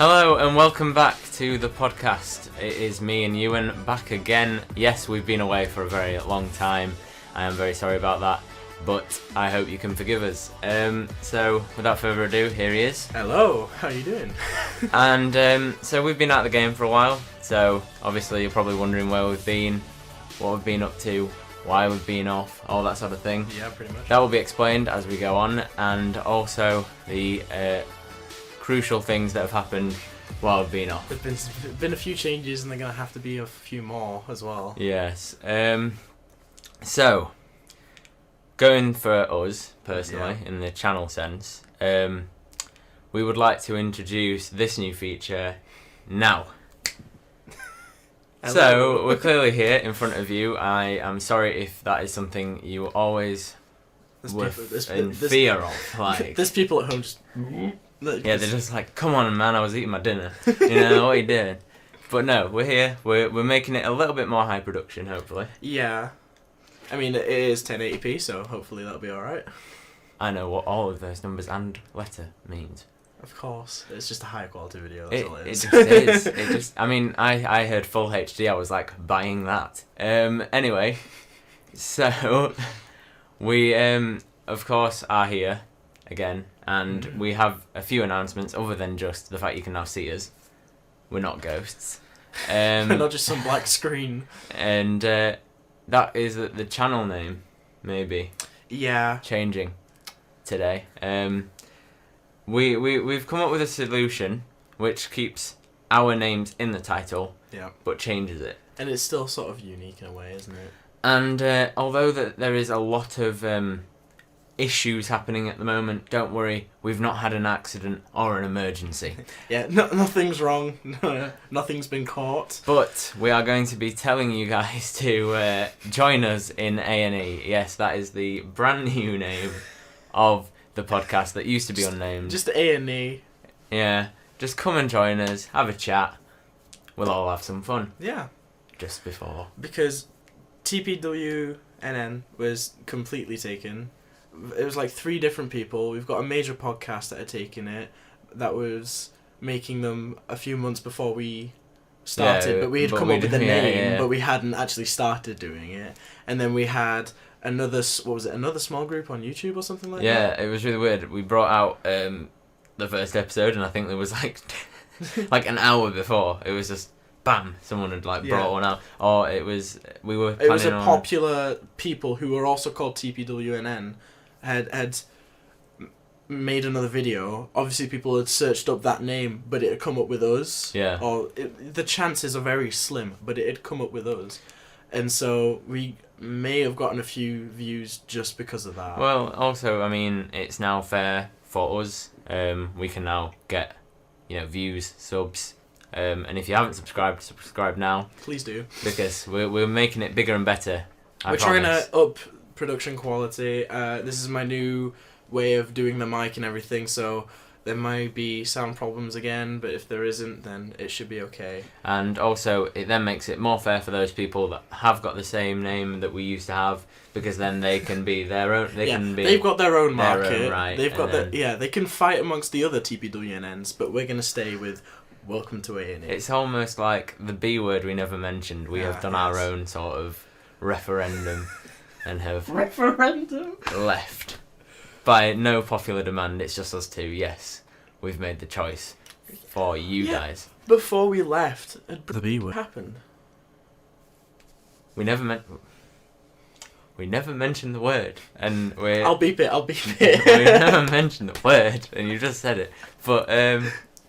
Hello and welcome back to the podcast. It is me and Ewan back again. Yes, we've been away for a very long time. I am very sorry about that, but I hope you can forgive us. So without further ado, here he is. Hello, how are you doing? And so we've been out of the game for a while, so obviously you're probably wondering where we've been, what we've been up to, why we've been off, all that sort of thing. Yeah, pretty much. That will be explained as we go on, and also the crucial things that have happened while I've been off. There's been a few changes and they're going to have to be a few more as well. Yes. So, going for us, personally, in the channel sense, we would like to introduce this new feature now. So, we're clearly here in front of you. I am sorry if that is something you always were in fear of. Like, there's people at home just... Yeah, they're just like, come on, man, I was eating my dinner. You know, what are you doing? But no, we're here. We're making it a little bit more high production, hopefully. Yeah. I mean, it is 1080p, so hopefully that'll be alright. I know what all of those numbers and letter means. Of course. It's just a higher quality video, that's all it is. It just is. I mean, I heard full HD, I was like, buying that. Anyway, so we, of course, are here again. And we have a few announcements other than just the fact you can now see us. We're not ghosts. We're not just some black screen. And that is the channel name, maybe. Yeah. Changing today. We've come up with a solution which keeps our names in the title, but changes it. And it's still sort of unique in a way, isn't it? And although there is a lot of... issues happening at the moment, don't worry, we've not had an accident or an emergency. Yeah, nothing's wrong, nothing's been caught. But we are going to be telling you guys to join us in AnE. Yes, that is the brand new name of the podcast that used to be unnamed. Just AnE. Yeah, just come and join us, have a chat, we'll all have some fun. Yeah. Just before. Because TPWNN was completely taken. It was like 3 different people. We've got a major podcast that had taken it that was making them a few months before we started, but we had come up with the name, but we hadn't actually started doing it. And then we had another small group on YouTube or something like that? Yeah, it was really weird. We brought out the first episode, and I think there was like like an hour before, it was just bam, someone had like brought one out. Or it was a popular people who were also called TPWNN had made another video. Obviously people had searched up that name, but it had come up with us. Yeah. Or the chances are very slim, but it had come up with us. And so we may have gotten a few views just because of that. Well, also, I mean, it's now fair for us. We can now get, views, subs. And if you haven't subscribed, subscribe now. Please do. Because we're making it bigger and better. We're trying to up production quality. This is my new way of doing the mic and everything, so there might be sound problems again, but if there isn't, then it should be okay. And also, it then makes it more fair for those people that have got the same name that we used to have, because then they can be their own. They've got their own market. Their own right, they've got they can fight amongst the other TPWNNs, but we're gonna stay with Welcome to AnE. It's almost like the B word we never mentioned. We have done our own sort of referendum and have left by no popular demand. It's just us two. Yes, we've made the choice for you guys. Before we left, the B word happened. We never mentioned the word, and I'll beep it. we never mentioned the word, and you just said it. But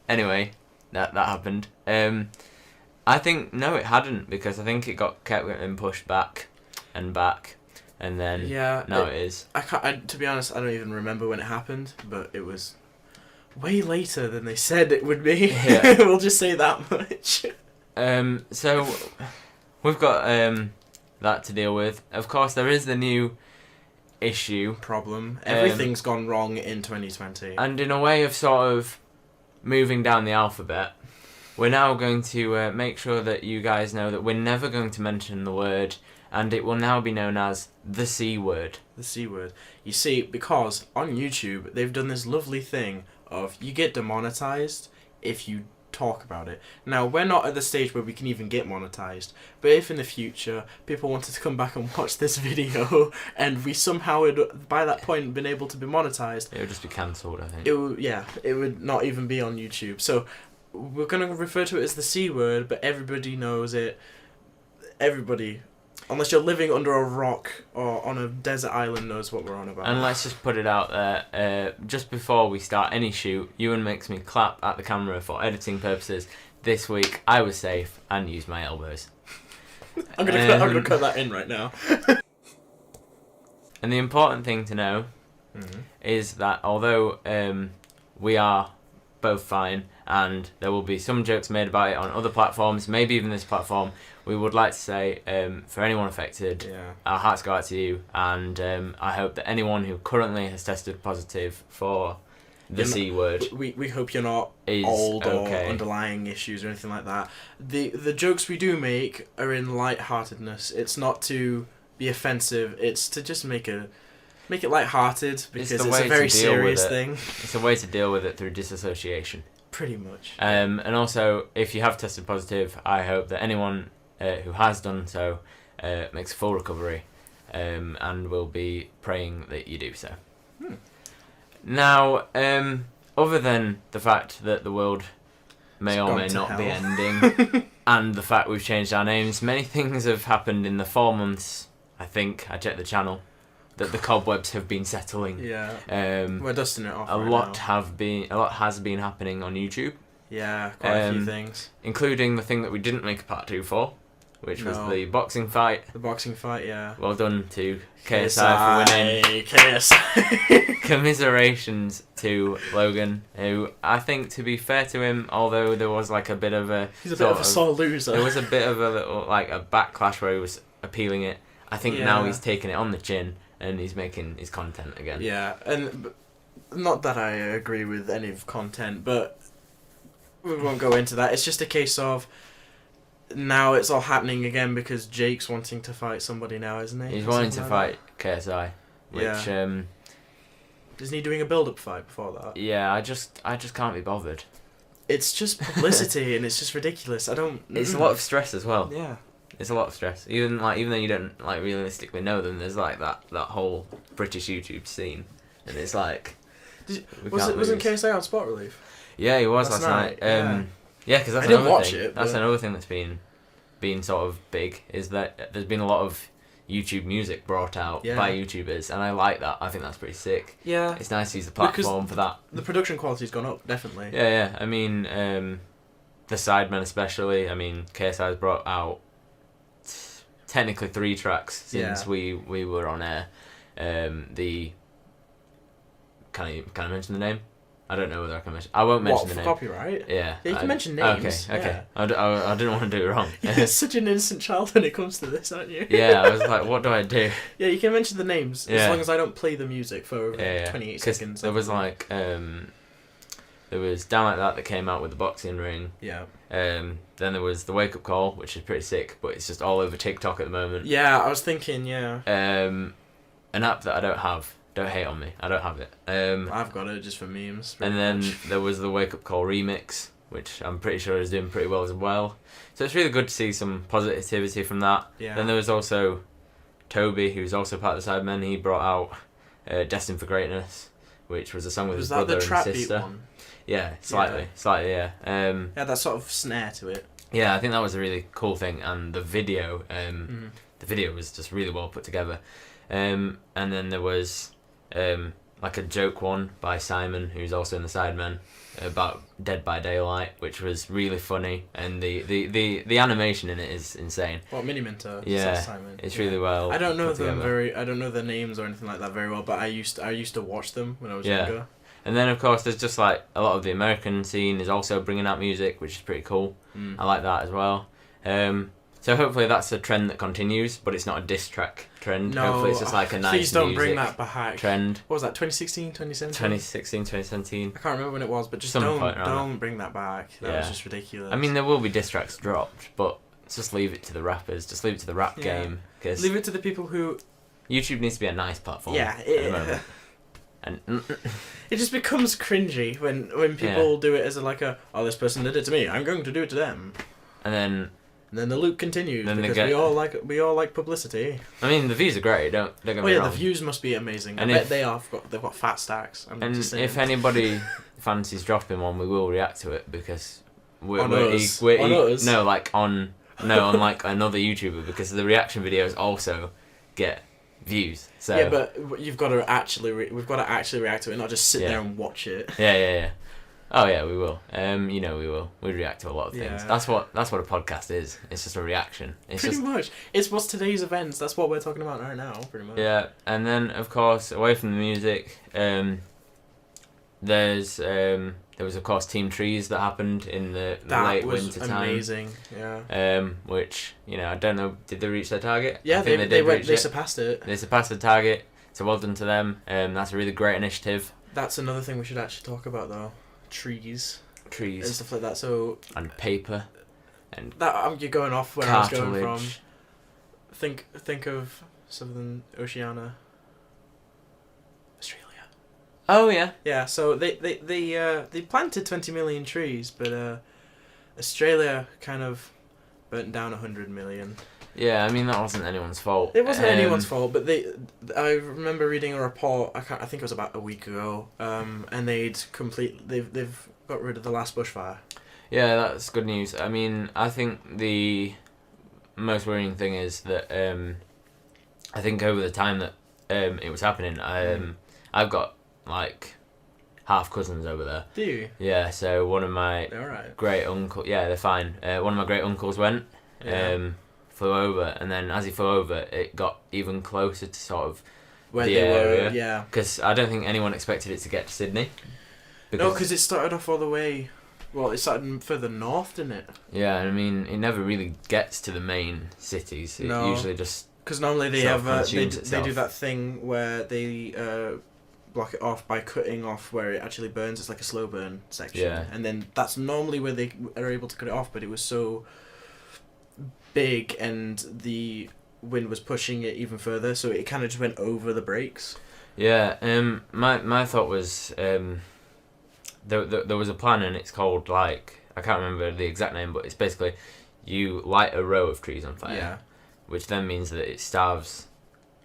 anyway. That happened. I think no, it hadn't, because I think it kept getting pushed back, and then now it is. To be honest, I don't even remember when it happened, but it was way later than they said it would be. Yeah. We'll just say that much. So we've got that to deal with. Of course, there is the new problem. Everything's gone wrong in 2020. And in a way of sort of moving down the alphabet, we're now going to make sure that you guys know that we're never going to mention the word, and it will now be known as the C word. The C word. You see, because on YouTube they've done this lovely thing of you get demonetized if you talk about it. Now, we're not at the stage where we can even get monetized, but if in the future people wanted to come back and watch this video and we somehow had by that point been able to be monetized, it would just be cancelled, I think. It would not even be on YouTube. So we're going to refer to it as the C word, but everybody knows it. Everybody, unless you're living under a rock or on a desert island, knows what we're on about. And let's just put it out there, just before we start any shoot, Ewan makes me clap at the camera for editing purposes. This week, I was safe and used my elbows. I'm gonna cut that in right now. And the important thing to know is that although we are both fine, and there will be some jokes made about it on other platforms, maybe even this platform, we would like to say, for anyone affected, our hearts go out to you, and I hope that anyone who currently has tested positive for the C word, we hope you're not old or underlying issues or anything like that. The jokes we do make are in lightheartedness. It's not to be offensive. It's to just make it lighthearted, because it's a very serious thing. It's a way to deal with it through disassociation. Pretty much. And also, if you have tested positive, I hope that anyone who has done so makes a full recovery, and will be praying that you do so. Now, other than the fact that the world may or may not be ending, and the fact we've changed our names, many things have happened in the 4 months, I think, I checked the channel, that the cobwebs have been settling. Yeah. We're dusting it off. A lot has been happening on YouTube. Yeah, quite a few things. Including the thing that we didn't make a part 2 for, which was the boxing fight. The boxing fight, yeah. Well done to KSI for winning. KSI. Commiserations to Logan, who I think, to be fair to him, although there was like a bit of a... He's a bit of a sore loser. There was a bit of a little, like, a backlash where he was appealing it. I think now he's taken it on the chin and he's making his content again. Yeah, and not that I agree with any of content, but we won't go into that. It's just a case of now it's all happening again because Jake's wanting to fight somebody now, isn't he? He's wanting to fight KSI, which isn't he doing a build-up fight before that? Yeah, I just can't be bothered. It's just publicity and it's just ridiculous. It's a lot of stress as well. Yeah. It's a lot of stress. Even though you don't like realistically know them, there's like that whole British YouTube scene, and it's like wasn't KSI on Spot Relief? Yeah, he was last night. Yeah, because that's another thing. That's another thing that's been sort of big, is that there's been a lot of YouTube music brought out by YouTubers, and I like that. I think that's pretty sick. Yeah, it's nice to use the platform for that. The production quality's gone up, definitely. Yeah. I mean, the Sidemen especially. I mean, KSI's brought out technically 3 tracks since we were on air. Can I mention the name? I don't know whether I can mention. I won't mention the name. Copyright? Yeah. Yeah, you can mention names. Okay. Yeah. I didn't want to do it wrong. You're such an innocent child when it comes to this, aren't you? Yeah, I was like, what do I do? Yeah, you can mention the names as long as I don't play the music for 28 seconds. There was like there was Down Like That came out with the boxing ring. Yeah. Then there was the Wake Up Call, which is pretty sick, but it's just all over TikTok at the moment. Yeah, I was thinking, an app that I don't have. Don't hate on me. I don't have it. I've got it just for memes. And then there was the Wake Up Call remix, which I'm pretty sure is doing pretty well as well. So it's really good to see some positivity from that. Yeah. Then there was also Toby, who's also part of the Sidemen. He brought out Destined for Greatness, which was a song with his brother and sister. Was that the trap beat one? Yeah, slightly, yeah. Yeah, that sort of snare to it. Yeah, I think that was a really cool thing, and the video, the video was just really well put together. And then there was like a joke one by Simon, who's also in the Sidemen, about Dead by Daylight, which was really funny, and the animation in it is insane. What, Mcintyre? Yeah, Simon. it's really well. I don't know them I don't know their names or anything like that very well, but I used to watch them when I was younger. And then of course there's just like a lot of the American scene is also bringing out music, which is pretty cool. I like that as well. So hopefully that's a trend that continues, but it's not a diss track trend. No, hopefully it's just like a nice please don't bring that back. Trend. What was that, 2016, 2017? 2016, 2017. I can't remember when it was, but just don't bring that back. That was just ridiculous. I mean, there will be diss tracks dropped, but just leave it to the rappers. Just leave it to the rap game. Cause leave it to the people who... YouTube needs to be a nice platform. Yeah. At the moment. And it just becomes cringy when people do it as this person did it to me, I'm going to do it to them. And then the loop continues because we all like publicity. I mean, the views are great. Don't get me wrong. The views must be amazing. And I bet they've got fat stacks. If anybody fancies dropping one, we will react to it because we're on us. No, on like another YouTuber, because the reaction videos also get views. So yeah, but we've got to actually react to it, not just sit there and watch it. Yeah. Oh yeah, we will. We will. We react to a lot of things. Yeah. That's what a podcast is. It's just a reaction. It's pretty much. It's what's today's events. That's what we're talking about right now. Pretty much. Yeah, and then of course, away from the music, there was of course Team Trees that happened in the late winter time. That was amazing. Yeah. Which I don't know. Did they reach their target? Yeah, they surpassed it. They surpassed the target. So well done to them. That's a really great initiative. That's another thing we should actually talk about though. Trees and stuff like that. So and paper and that you're going off where cartilage. I was going from. Think of Southern Oceania, Australia. Oh yeah. Yeah. So they planted 20 million trees, but Australia kind of burnt down 100 million. Yeah, I mean that wasn't anyone's fault. It wasn't anyone's fault, but I remember reading a report. I think it was about a week ago. And they've got rid of the last bushfire. Yeah, that's good news. I mean, I think the most worrying thing is that I think over the time that it was happening, I've got like half cousins over there. Do you? Yeah. So one of my great uncle. Yeah, they're fine. One of my great uncles went. Yeah. Flew over, and then as he flew over, it got even closer to sort of where the they area. were. Yeah. Because I don't think anyone expected it to get to Sydney. Because it started off all the way. Well, it started further north, didn't it? Yeah, I mean, it never really gets to the main cities. It usually just because normally they do that thing where they block it off by cutting off where it actually burns. It's like a slow burn section, and then that's normally where they are able to cut it off. But it was so big and the wind was pushing it even further, so it kind of just went over the brakes. Yeah, my thought was there was a plan, and it's called I can't remember the exact name, but it's basically you light a row of trees on fire, which then means that it starves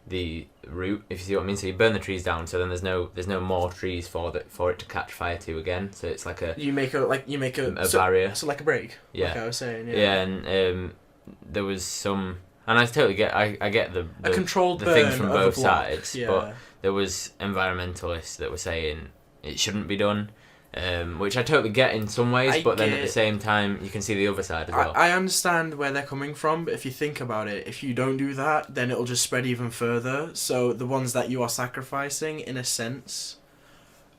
the root, if you see what I mean. So you burn the trees down, so then there's no more trees for it to catch fire to again. So it's like a barrier. So like a break. Yeah. Like I was saying. Yeah. Yeah, and there was some, and I totally get I get the controlled the things from both sides, yeah. But there was environmentalists that were saying it shouldn't be done, which I totally get in some ways, but then at the same time you can see the other side as well. I understand where they're coming from, but if you think about it, if you don't do that, then it'll just spread even further. So the ones that you are sacrificing, in a sense,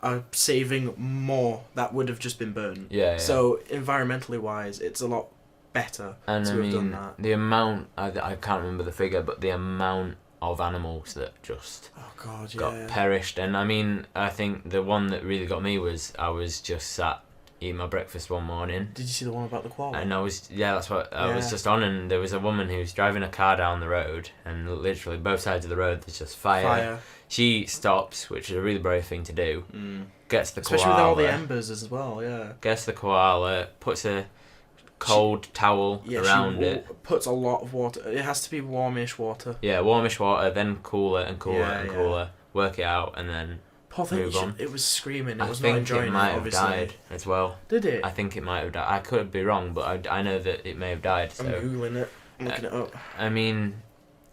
are saving more that would have just been burned. Yeah. So environmentally wise, it's a lot better to have done that. The amount, I can't remember the figure, but the amount of animals that just got perished. And I mean, I think the one that really got me was I was just sat eating my breakfast one morning. Did you see the one about the koala? And that's what I was just on, and there was a woman who was driving a car down the road, and literally both sides of the road there's just fire. She stops, which is a really brave thing to do. Gets the koala. Especially with all the embers as well, yeah. Gets the koala, puts a cold towel around it. Puts a lot of water. It has to be warmish water. Yeah, warmish water, then cooler and cooler and cooler. Work it out, and then move on. It was screaming. It was not enjoying it, obviously. I think it might have died as well. Did it? I think it might have died. I could be wrong, but I know that it may have died. So. I'm Googling it. I'm looking it up. I mean,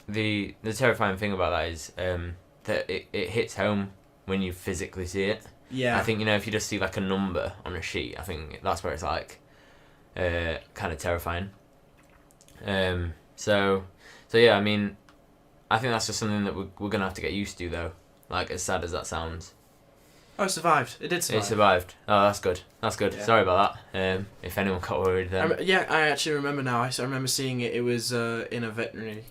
the terrifying thing about that is that it hits home when you physically see it. Yeah. I think, if you just see like a number on a sheet, I think that's where it's like kind of terrifying. So yeah, I mean, I think that's just something that we're gonna have to get used to, though. Like, as sad as that sounds. Oh, it survived. It did survive. It survived. Oh, that's good. That's good. Yeah. Sorry about that. If anyone got worried then. I actually remember now. I remember seeing it. It was in a veterinary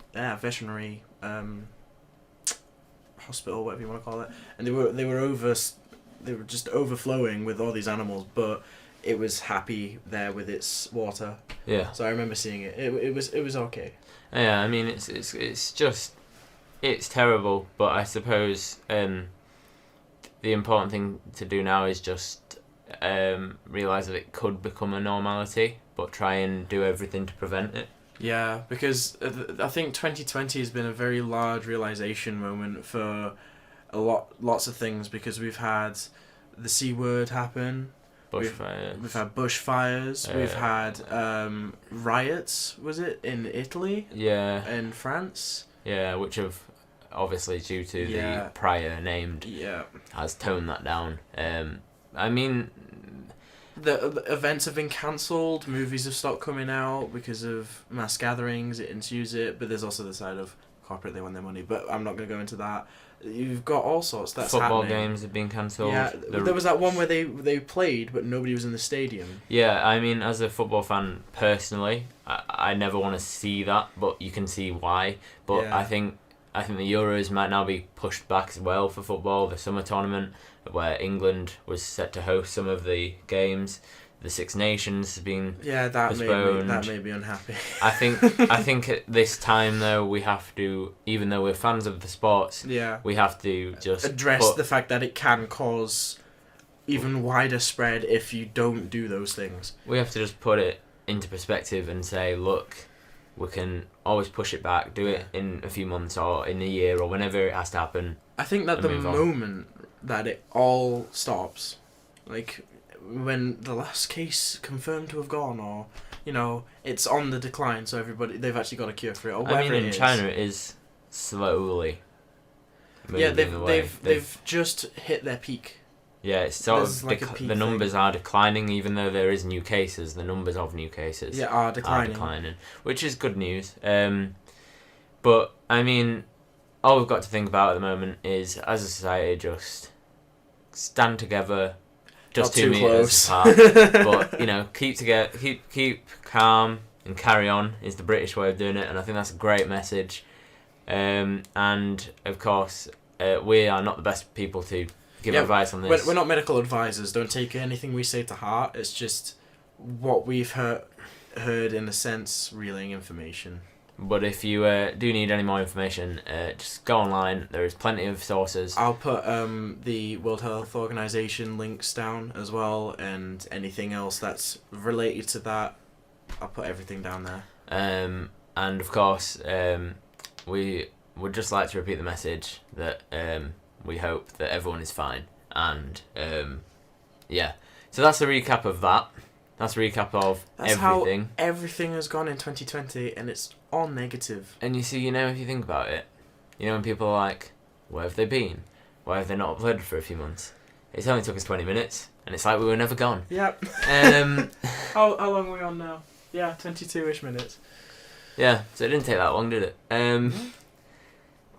hospital, whatever you want to call it. And they were just overflowing with all these animals, but it was happy there with its water. Yeah. So I remember seeing it. It was okay. Yeah, I mean, it's terrible, but I suppose the important thing to do now is just realise that it could become a normality, but try and do everything to prevent it. Yeah, because I think 2020 has been a very large realisation moment for lots of things, because we've had the C word happen. Bushfires. We've had bushfires. We've had riots. Was it in Italy? Yeah. In France. Yeah, which have obviously due to the prior named has toned that down. I mean, the events have been cancelled. Movies have stopped coming out because of mass gatherings. It ensues it, but there's also the side of corporate, they want their money. But I'm not going to go into that. You've got all sorts that's football happening. games have been cancelled. Yeah, there was that one where they played, but nobody was in the stadium. Yeah, I mean, as a football fan personally, I never want to see that, but you can see why. But I think the Euros might now be pushed back as well for football. The summer tournament, where England was set to host some of the games. The Six Nations has been postponed. That made me unhappy. I think at this time though, we have to, even though we're fans of the sports, we have to just address the fact that it can cause even wider spread if you don't do those things. We have to just put it into perspective and say, look, we can always push it back, do it in a few months or in a year or whenever it has to happen. I think that the moment that it all stops, like when the last case confirmed to have gone, or it's on the decline, so they've actually got a cure for it, or whatever. I mean, in China it is slowly moving away. They've just hit their peak. Yeah, it's sort of the numbers are declining, even though there is new cases. The numbers of new cases are declining, which is good news. But I mean, all we've got to think about at the moment is, as a society, just stand together. Just 2 meters apart, but keep together, keep calm and carry on is the British way of doing it, and I think that's a great message. And of course, we are not the best people to give advice on this. We're not medical advisors. Don't take anything we say to heart. It's just what we've heard in a sense, reeling information. But if you do need any more information, just go online. There is plenty of sources. I'll put the World Health Organization links down as well, and anything else that's related to that. I'll put everything down there. And of course, we would just like to repeat the message that we hope that everyone is fine. And so that's a recap of that. That's a recap of everything. How everything has gone in 2020, and it's all negative. And you see, if you think about it, when people are like, where have they been? Why have they not uploaded for a few months? It only took us 20 minutes, and it's like we were never gone. Yep. How long are we on now? Yeah, 22-ish minutes. Yeah, so it didn't take that long, did it?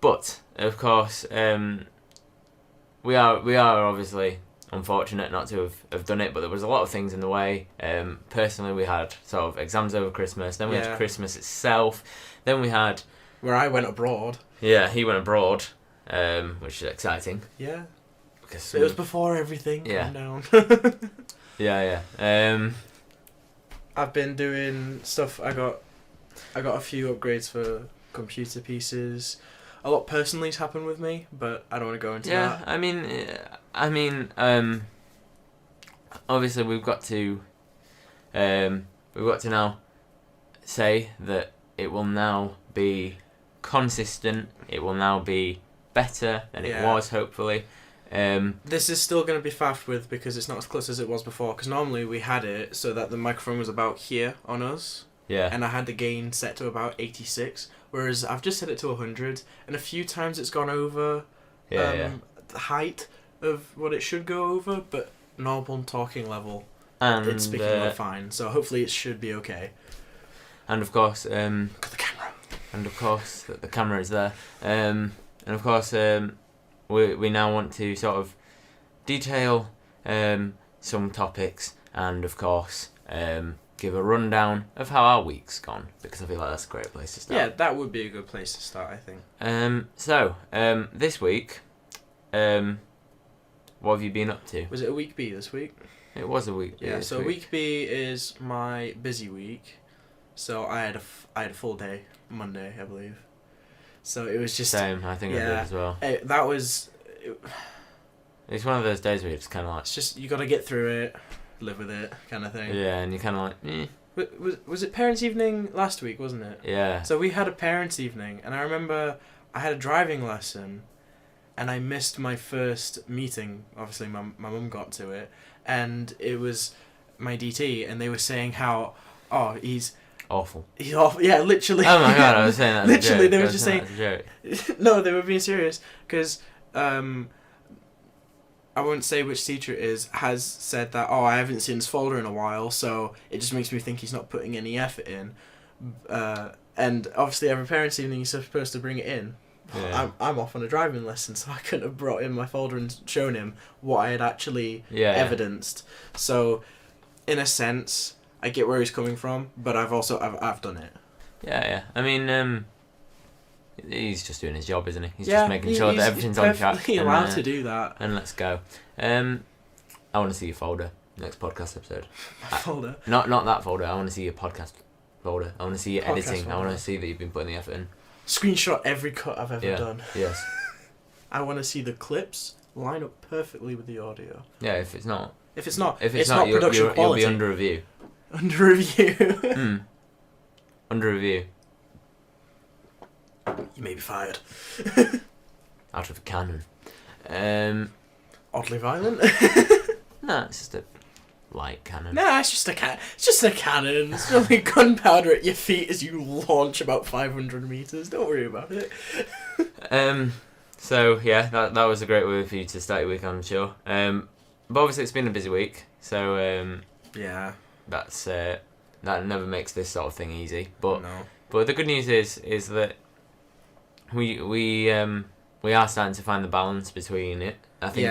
But, of course, we are obviously unfortunate not to have done it, but there was a lot of things in the way. Personally, we had sort of exams over Christmas, then we had Christmas itself, then we had... Where I went abroad. Yeah, he went abroad, which is exciting. Yeah. Because it was before everything calmed down. Yeah. I've been doing stuff. I got a few upgrades for computer pieces. A lot personally's happened with me, but I don't want to go into that. Yeah, I mean, obviously we've got to now say that it will now be consistent. It will now be better than it was, hopefully. This is still going to be faffed with because it's not as close as it was before. Because normally we had it so that the microphone was about here on us. Yeah. And I had the gain set to about 86. Whereas I've just set it to 100, and a few times it's gone over the height of what it should go over, but normal talking level, it's speaking out fine. So hopefully it should be okay. And of course, got the camera. And of course, the camera is there. And of course, we now want to sort of detail some topics, and of course, give a rundown of how our week's gone, because I feel like that's a great place to start. Yeah, that would be a good place to start, I think. So, this week, what have you been up to? Was it a week B this week? It was a week B. Yeah, so week B is my busy week. So I had a full day, Monday, I believe. So it was just... Same, I think I did as well. That was... It's one of those days where you're just kind of like... It's just, you got to get through it, live with it, kind of thing. Yeah, and you're kind of like, Was it parents' evening last week, wasn't it? Yeah. So we had a parents' evening, and I remember I had a driving lesson, and I missed my first meeting. Obviously, my mum got to it, and it was my DT, and they were saying how, he's awful. He's awful. Yeah, literally. Oh my god, I was saying that. Literally, they were just just saying. No, they were being serious because I won't say which teacher it is, has said that, I haven't seen his folder in a while, so it just makes me think he's not putting any effort in. And obviously every parents' evening you're supposed to bring it in. Yeah. I'm off on a driving lesson, so I couldn't have brought in my folder and shown him what I had actually evidenced. So, in a sense, I get where he's coming from, but I've done it. Yeah. I mean, he's just doing his job, isn't he? He's just making sure that everything's on track. He's allowed to do that. And let's go. I want to see your folder next podcast episode. Folder? Not that folder. I want to see your podcast folder. I want to see your editing. Folder. I want to see that you've been putting the effort in. Screenshot every cut I've ever done. Yes. I want to see the clips line up perfectly with the audio. Yeah, if it's not, it's not you'll, production quality. You'll be under review. Under review. Under review. You may be fired. Out of a cannon. Oddly violent. No, it's just a light cannon. Nah, it's just a cannon. It's just a cannon. It's only gunpowder at your feet as you launch about 500 meters. Don't worry about it. So yeah, that was a great way for you to start your week, I'm sure. But obviously it's been a busy week, so yeah, that's that never makes this sort of thing easy. But no. But the good news is that we are starting to find the balance between it. I think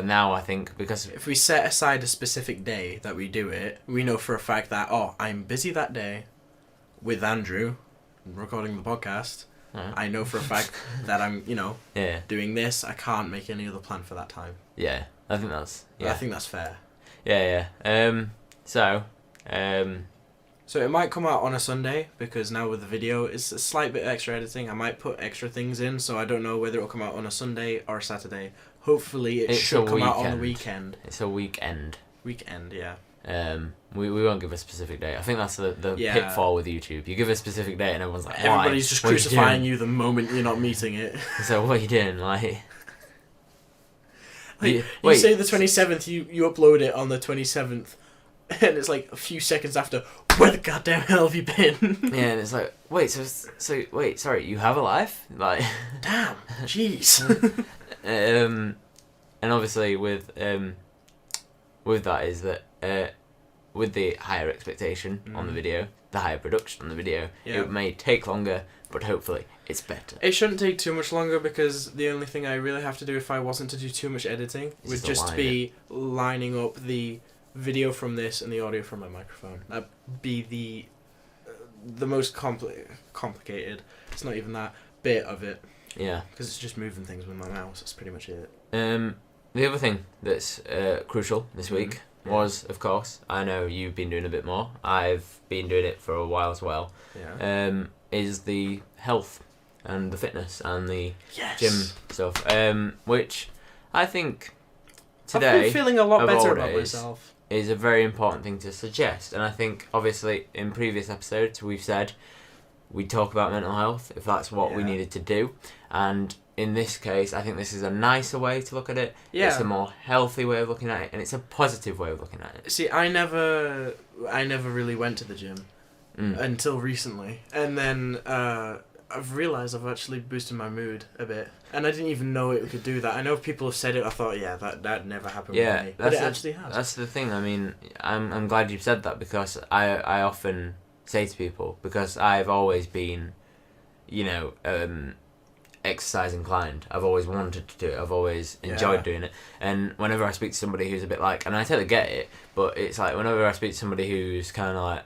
now I think because if we set aside a specific day that we do it, we know for a fact that I'm busy that day with Andrew recording the podcast. I know for a fact that I'm doing this. I can't make any other plan for that time. Yeah, I think that's fair. Yeah. So it might come out on a Sunday because now with the video, it's a slight bit extra editing. I might put extra things in, so I don't know whether it'll come out on a Sunday or a Saturday. Hopefully it should come out on the weekend. It's a weekend. Weekend, yeah. We won't give a specific date. I think that's the pitfall with YouTube. You give a specific date and everyone's like, why? Everybody's just crucifying you the moment you're not meeting it. So what are you doing? You say the 27th, you upload it on the 27th, and it's like a few seconds after, where the goddamn hell have you been? Yeah, and it's like, wait, sorry, you have a life? Damn, jeez. And obviously with that is that with the higher expectation on the video, the higher production on the video, it may take longer, but hopefully it's better. It shouldn't take too much longer because the only thing I really have to do if I wasn't to do too much editing would just be lining up the video from this and the audio from my microphone. That'd be the most complicated. It's not even that bit of it. Yeah. Because it's just moving things with my mouse. That's pretty much it. The other thing that's crucial this week was, of course, I know you've been doing a bit more. I've been doing it for a while as well. Yeah. Is the health and the fitness and the gym stuff. Which I think today I've been feeling a lot better about myself. Is a very important thing to suggest. And I think, obviously, in previous episodes, we've said we talk about mental health if that's what we needed to do. And in this case, I think this is a nicer way to look at it. Yeah. It's a more healthy way of looking at it, and it's a positive way of looking at it. See, I never really went to the gym until recently. And then I've realised I've actually boosted my mood a bit. And I didn't even know it could do that. I know people have said it. I thought, that never happened with me. But it actually has. That's the thing. I mean, I'm glad you've said that because I often say to people, because I've always been, exercise inclined. I've always wanted to do it. I've always enjoyed doing it. And whenever I speak to somebody who's a bit like, and I totally get it, but it's like whenever I speak to somebody who's kind of like,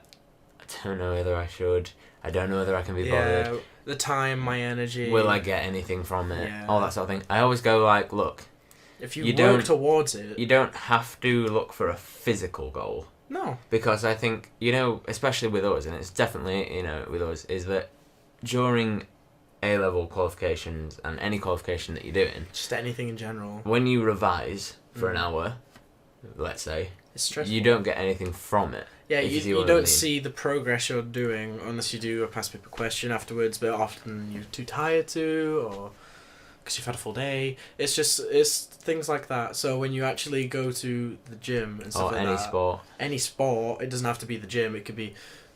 I don't know whether I should. I don't know whether I can be bothered. The time, my energy. Will I get anything from it? Yeah. All that sort of thing. I always go like, look. If you work towards it. You don't have to look for a physical goal. No. Because I think, especially with us, and it's definitely, with us, is that during A-level qualifications and any qualification that you're doing, just anything in general. when you revise for an hour, let's say, it's stressful. You don't get anything from it. Yeah, you don't see the progress you're doing unless you do a past paper question afterwards, but often you're too tired to, or because you've had a full day. It's things like that. So when you actually go to the gym and stuff or like any any sport, it doesn't have to be the gym. It could be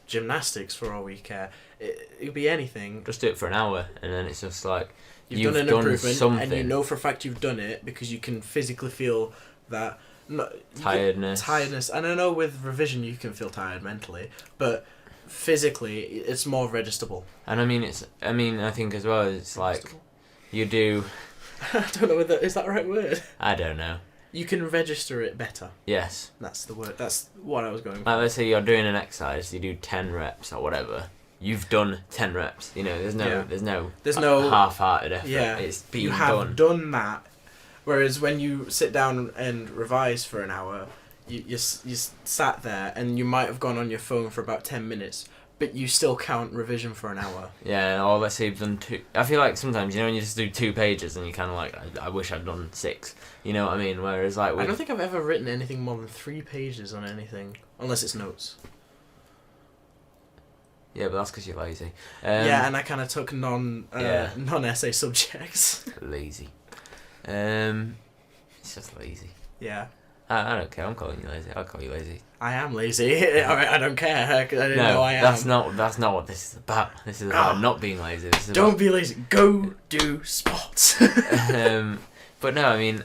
gymnastics for all we care. It could be anything. just do it for an hour, and then it's just like You've done an improvement, something. and you know for a fact you've done it because you can physically feel that. Tiredness. And I know with revision you can feel tired mentally, but physically it's more registerable. And I think as well it's like you do. I don't know whether is that the right word. I don't know. You can register it better. Yes. That's the word. That's what I was going for. Like, let's say you're doing an exercise, you do 10 reps or whatever. You've done 10 reps. You know, there's no half-hearted effort. Yeah. It's been you have done that. Whereas when you sit down and revise for an hour, you sat there and you might have gone on your phone for about 10 minutes, but you still count revision for an hour. Yeah, or let's say you've done 2. I feel like sometimes, when you just do 2 pages and you kind of like, I wish I'd done 6. You know what I mean? Whereas like... I don't think I've ever written anything more than 3 pages on anything, unless it's notes. Yeah, but that's because you're lazy. Yeah, and I kind of took non-essay subjects. Lazy. It's just lazy. Yeah. I don't care. I'm calling you lazy. I'll call you lazy. I am lazy. I don't care. I didn't know I am. That's not what this is about. This is about not being lazy. Don't be lazy. Go do sports. But no, I mean,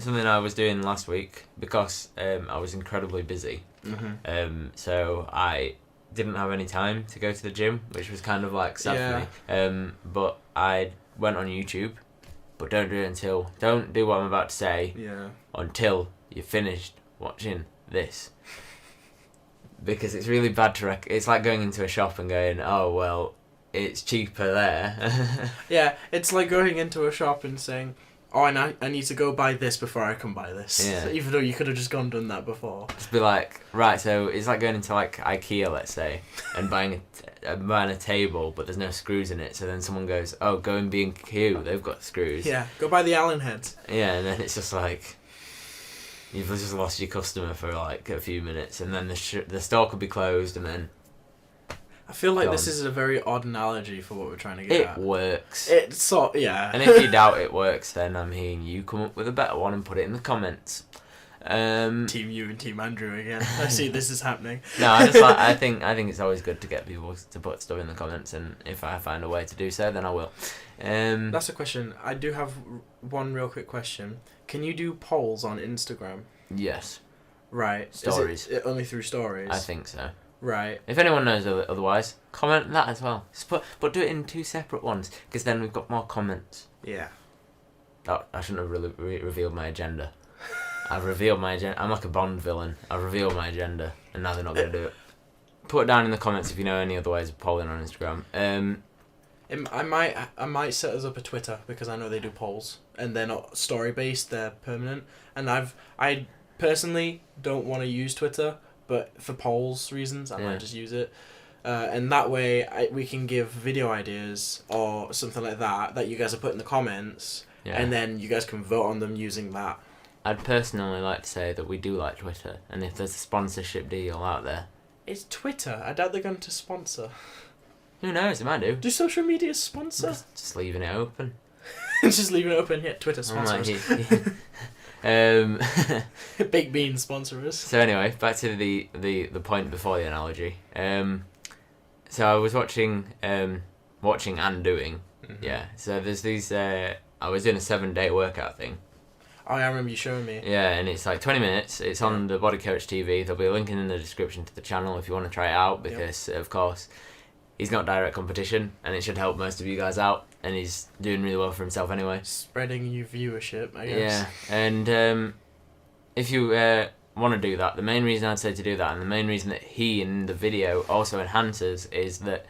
something I was doing last week because I was incredibly busy. So I didn't have any time to go to the gym, which was kind of like sad for me. But I went on YouTube. But don't do what I'm about to say until you've finished watching this. Because it's really bad to it's like going into a shop and going, oh, well, it's cheaper there. Yeah, it's like going into a shop and saying, oh, I need to go buy this before I can buy this. Yeah. Even though you could have just gone and done that before. Just be like, right, so it's like going into like IKEA, let's say, and buying a table, but there's no screws in it. So then someone goes, oh, go and B&Q, they've got screws. Yeah, go buy the Allen heads. Yeah, and then it's just like, you've just lost your customer for like a few minutes, and then the store could be closed, and then... I feel like this is a very odd analogy for what we're trying to get at. It works. Yeah. And if you doubt it works, then I mean, you come up with a better one and put it in the comments. Team you and Team Andrew again. I see this is happening. No, I think it's always good to get people to put stuff in the comments, and if I find a way to do so, then I will. That's a question. I do have one real quick question. Can you do polls on Instagram? Yes. Right. Stories. Is it only through stories? I think so. Right. If anyone knows otherwise, comment that as well. But do it in 2 separate ones, because then we've got more comments. Yeah. I shouldn't have really revealed my agenda. I've revealed my agenda. I'm like a Bond villain. I've revealed my agenda, and now they're not going to do it. Put it down in the comments if you know any other ways of polling on Instagram. I might set us up a Twitter, because I know they do polls, and they're not story based. They're permanent, and I personally don't want to use Twitter, but for polls reasons, I might just use it. And that way we can give video ideas or something like that you guys are put in the comments, and then you guys can vote on them using that. I'd personally like to say that we do like Twitter, and if there's a sponsorship deal out there... It's Twitter. I doubt they're going to sponsor. Who knows, they might do. Do social media sponsor? Just leaving it open. Just leaving it open, yeah, Twitter sponsors. Big Bean sponsor us. So anyway, back to the point before the analogy. So I was watching and doing. Yeah. So there's these. I was doing a 7-day workout thing. Oh, I remember you showing me. Yeah, and it's like 20 minutes. It's on the Body Coach TV. There'll be a link in the description to the channel if you want to try it out, because of course he's not direct competition, and it should help most of you guys out. And he's doing really well for himself anyway. Spreading your viewership, I guess. Yeah, and if you want to do that, the main reason I'd say to do that, and the main reason that he in the video also enhances, is that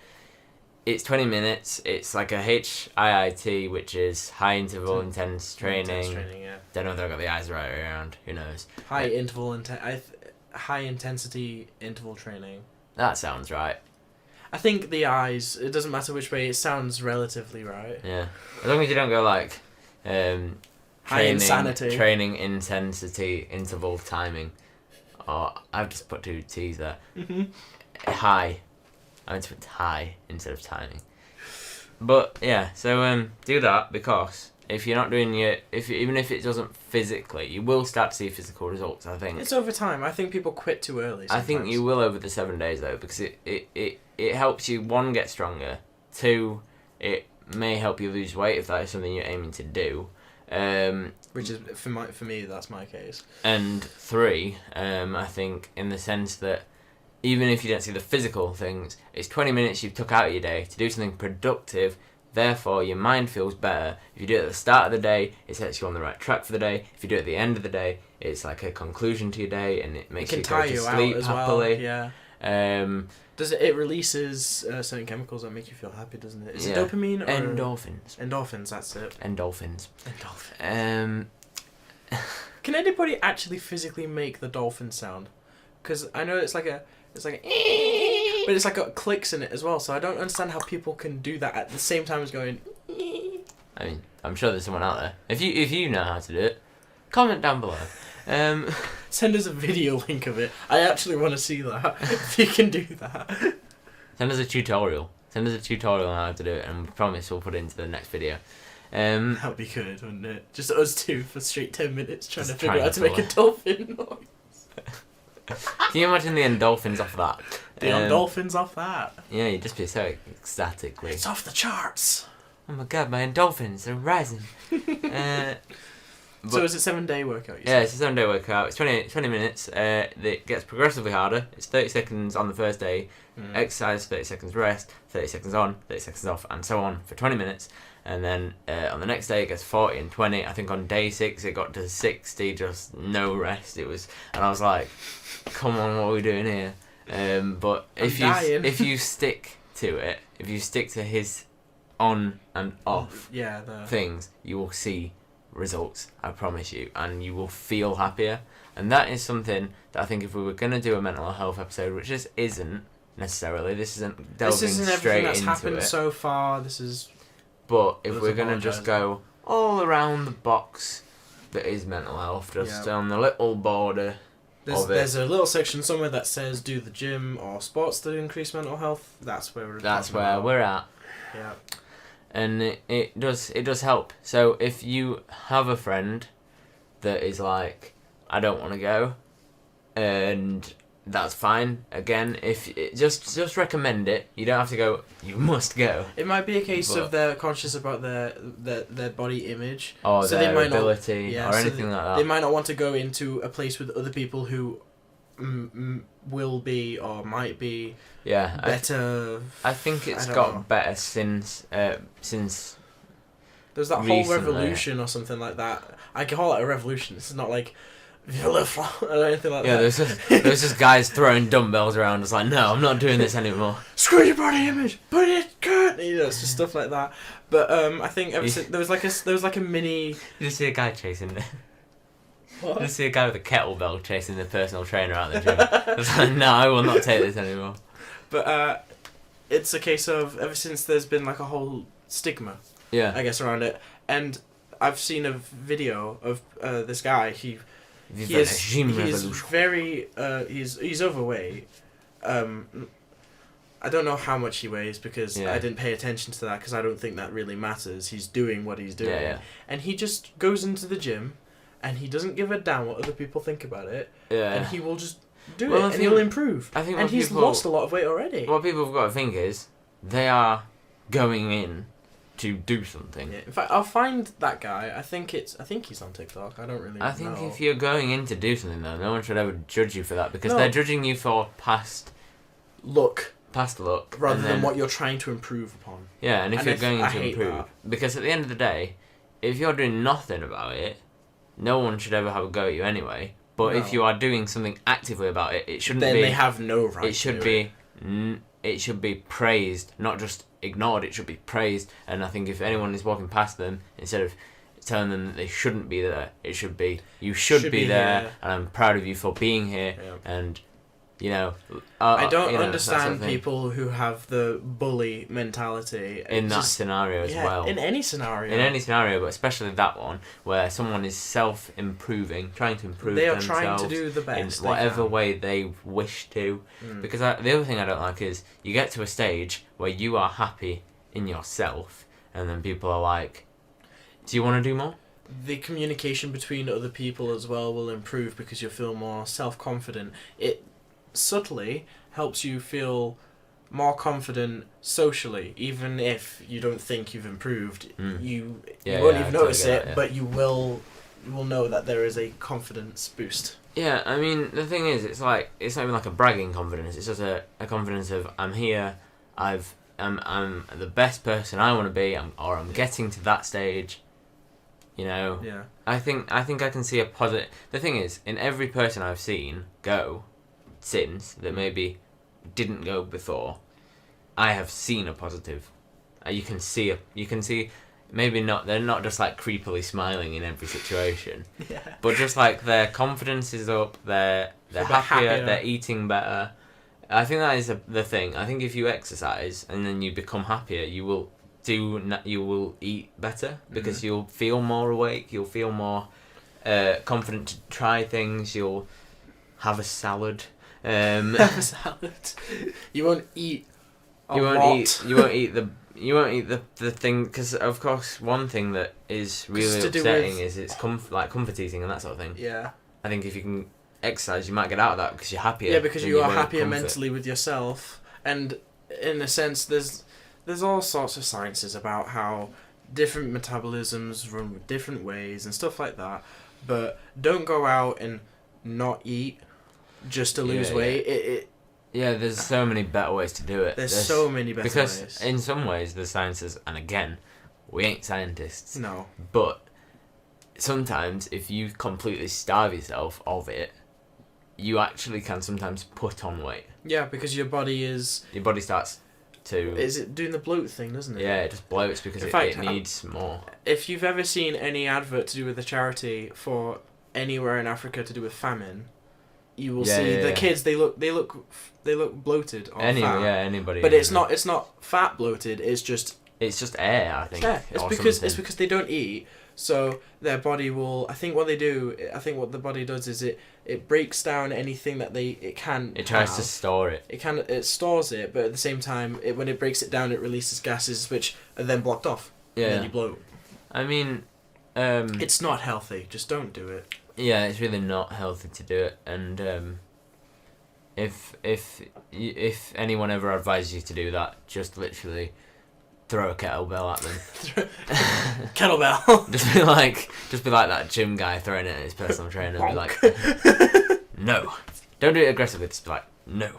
it's 20 minutes. It's like a HIIT, which is high interval intense training. Intense training, yeah. Don't know if I got the eyes right around. Who knows? High intensity interval training. That sounds right. I think the eyes. It doesn't matter which way. It sounds relatively right. Yeah, as long as you don't go like High insanity. training intensity interval timing, or I've just put 2 T's there. High. I meant to put high instead of timing. But yeah, so do that, because if you're not doing even if it doesn't physically, you will start to see physical results. I think it's over time. I think people quit too early. Sometimes. I think you will over the 7 days though, because it helps you, 1, get stronger, 2, it may help you lose weight if that is something you're aiming to do. Which is for me that's my case. And 3, I think in the sense that even if you don't see the physical things, it's 20 minutes you've took out of your day to do something productive. Therefore, your mind feels better. If you do it at the start of the day, it sets you on the right track for the day. If you do it at the end of the day, it's like a conclusion to your day, and it makes you go to sleep happily. Well, yeah. Does it releases certain chemicals that make you feel happy, doesn't it? Is it dopamine or endorphins? Endorphins, that's it. Endorphins. Can anybody actually physically make the dolphin sound? Because I know it's like a but it's like got clicks in it as well. So I don't understand how people can do that at the same time as going. I mean, I'm sure there's someone out there. If you know how to do it, comment down below. Send us a video link of it. I actually want to see that. If you can do that. Send us a tutorial. Send us a tutorial on how to do it, and we promise we'll put it into the next video. That would be good, wouldn't it? Just us two for straight 10 minutes trying to figure out how to make a dolphin noise. Can you imagine the endorphins off that? The endorphins off that. Yeah, you'd just be so ecstatic. It's off the charts. Oh my god, my endorphins are rising. So it's a 7-day workout? Yeah, it's a 7-day workout. It's 20 minutes. It gets progressively harder. It's 30 seconds on the first day, exercise, 30 seconds rest, 30 seconds on, 30 seconds off, and so on for 20 minutes. And then on the next day it gets 40 and 20. I think on day 6 it got to 60, just no rest. And I was like, come on, what are we doing here? But if you stick to it, if you stick to his on and off things, you will see results, I promise you, and you will feel happier. And that is something that I think if we were going to do a mental health episode, which this isn't necessarily, this isn't delving straight into it. This isn't everything that's happened so far, this is... But if we're going to just go all around the box that is mental health, just on the little border there's a little section somewhere that says do the gym or sports to increase mental health. That's where we're at. Yeah. And it does help. So if you have a friend that is like, I don't want to go, and that's fine. Again, if just recommend it. You don't have to go. You must go. It might be a case of they're conscious about their body image, or so their ability, or anything like that. They might not want to go into a place with other people who will be or might be better. I think it's got better since there's that whole revolution or something like that. I call it a revolution. This is not like or anything like that. There's just guys throwing dumbbells around. It's like, no, I'm not doing this anymore. Screw your body image, but it can't. It's just stuff like that. But I think there was like a mini. You just see a guy chasing it. What? You just see a guy with a kettlebell chasing the personal trainer out the gym. It's like, no, I will not take this anymore. But it's a case of ever since there's been like a whole stigma, I guess, around it. And I've seen a video of this guy. He's very he's overweight. I don't know how much he weighs because I didn't pay attention to that because I don't think that really matters. He's doing what he's doing, and he just goes into the gym, and he doesn't give a damn what other people think about it. And he will just do it, and he'll improve. And he's lost a lot of weight already. What people have got to think is they are going in to do something. Yeah. In fact, I'll find that guy. I think he's on TikTok. I don't really know. I think if you're going in to do something, though, no one should ever judge you for that because they're judging you for past look. Rather than what you're trying to improve upon. Yeah, and if you're going to improve. Because at the end of the day, if you're doing nothing about it, no one should ever have a go at you anyway. But if you are doing something actively about it, it shouldn't be... Then they have no right it should be. It should be praised, not just ignored. It should be praised. And I think if anyone is walking past them, instead of telling them that they shouldn't be there, it should be, you should be there, and I'm proud of you for being here, and You know, I don't you know, understand people who have the bully mentality in that scenario as well. In any scenario. In any scenario, but especially that one where someone is self-improving, trying to improve themselves. They are trying to do the best in whatever way they wish to. Because the other thing I don't like is you get to a stage where you are happy in yourself, and then people are like, "Do you want to do more?" The communication between other people as well will improve because you'll feel more self-confident. It subtly helps you feel more confident socially, even if you don't think you've improved. You won't even notice it, but you will know that there is a confidence boost. Yeah, I mean, the thing is, it's like, it's not even like a bragging confidence. It's just a confidence of, I'm here, I'm the best person I want to be, I'm getting to that stage. You know. Yeah. I think I can see a positive. The thing is, in every person I've seen go since that maybe didn't go before, I have seen a positive. You can see maybe not, they're not just like creepily smiling in every situation, but just like their confidence is up, they're happier, they're eating better. I think that is the thing. I think if you exercise and then you become happier, you will eat better because you'll feel more awake, you'll feel more confident to try things, you'll have a salad. Have a salad. You won't eat you won't eat the thing, because of course one thing that is really upsetting is it's comfort eating and that sort of thing. Yeah. I think if you can exercise, you might get out of that because you're happier. Yeah, because you are happier mentally with yourself, and in a sense, there's all sorts of sciences about how different metabolisms run with different ways and stuff like that. But don't go out and not eat just to lose weight. Yeah, there's so many better ways to do it. There's so many better ways. Because in some ways, the sciences, and again, we ain't scientists. No. But sometimes, if you completely starve yourself of it, you actually can sometimes put on weight. Yeah, because your body starts to... Is it doing the bloat thing, doesn't it? Yeah, it just bloats because it needs more. If you've ever seen any advert to do with a charity for anywhere in Africa to do with famine, you will see the kids. They look bloated or fat. Yeah, anybody. But it's not fat bloated. It's just air, I think. Yeah, it's because they don't eat. So their body will. I think what the body does is it breaks down anything that it can. It tries to store it. It stores it, but at the same time, when it breaks it down, it releases gases which are then blocked off. Yeah. And then you bloat. I mean, it's not healthy. Just don't do it. Yeah, it's really not healthy to do it, and if anyone ever advises you to do that, just literally throw a kettlebell at them. Kettlebell. just be like that gym guy throwing it at his personal trainer and be like, no, don't do it aggressively. Just be like, no.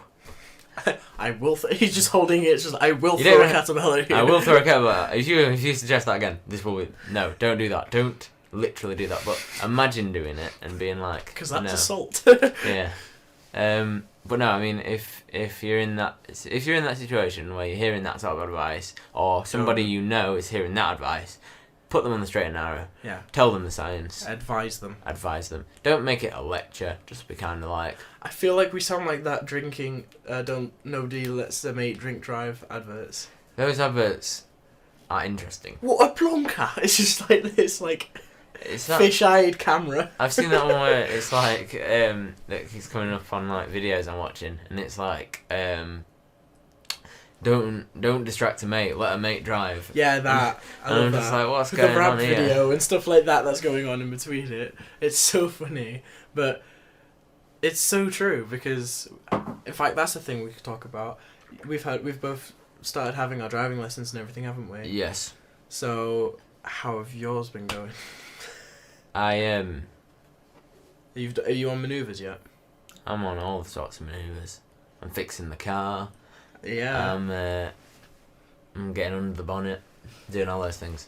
I will. He's just holding it. It's just I will throw a kettlebell at you. I will throw a kettlebell. If you suggest that again, this will be no. Don't do that. Don't literally do that. But imagine doing it and being like, because that's no. assault. Yeah. But no, I mean, if you're in that situation where you're hearing that sort of advice, or somebody you know is hearing that advice, put them on the straight and narrow. Yeah. Tell them the science. Advise them. Don't make it a lecture. Just be kind of like. I feel like we sound like that drinking. Nobody lets their mate drink drive adverts. Those adverts are interesting. What a plonker! It's just like this, fish-eyed camera. I've seen that one where it's like that he's coming up on like videos I'm watching, and it's like don't distract a mate, let a mate drive. Yeah, that. I love I'm just that. like, what's going on here? The rap video and stuff like that that's going on in between it. It's so funny, but it's so true because, in fact, that's the thing we could talk about. We've both started having our driving lessons and everything, haven't we? Yes. So, how have yours been going? I am. Are you on manoeuvres yet? I'm on all sorts of manoeuvres. I'm fixing the car. Yeah. I'm getting under the bonnet, doing all those things.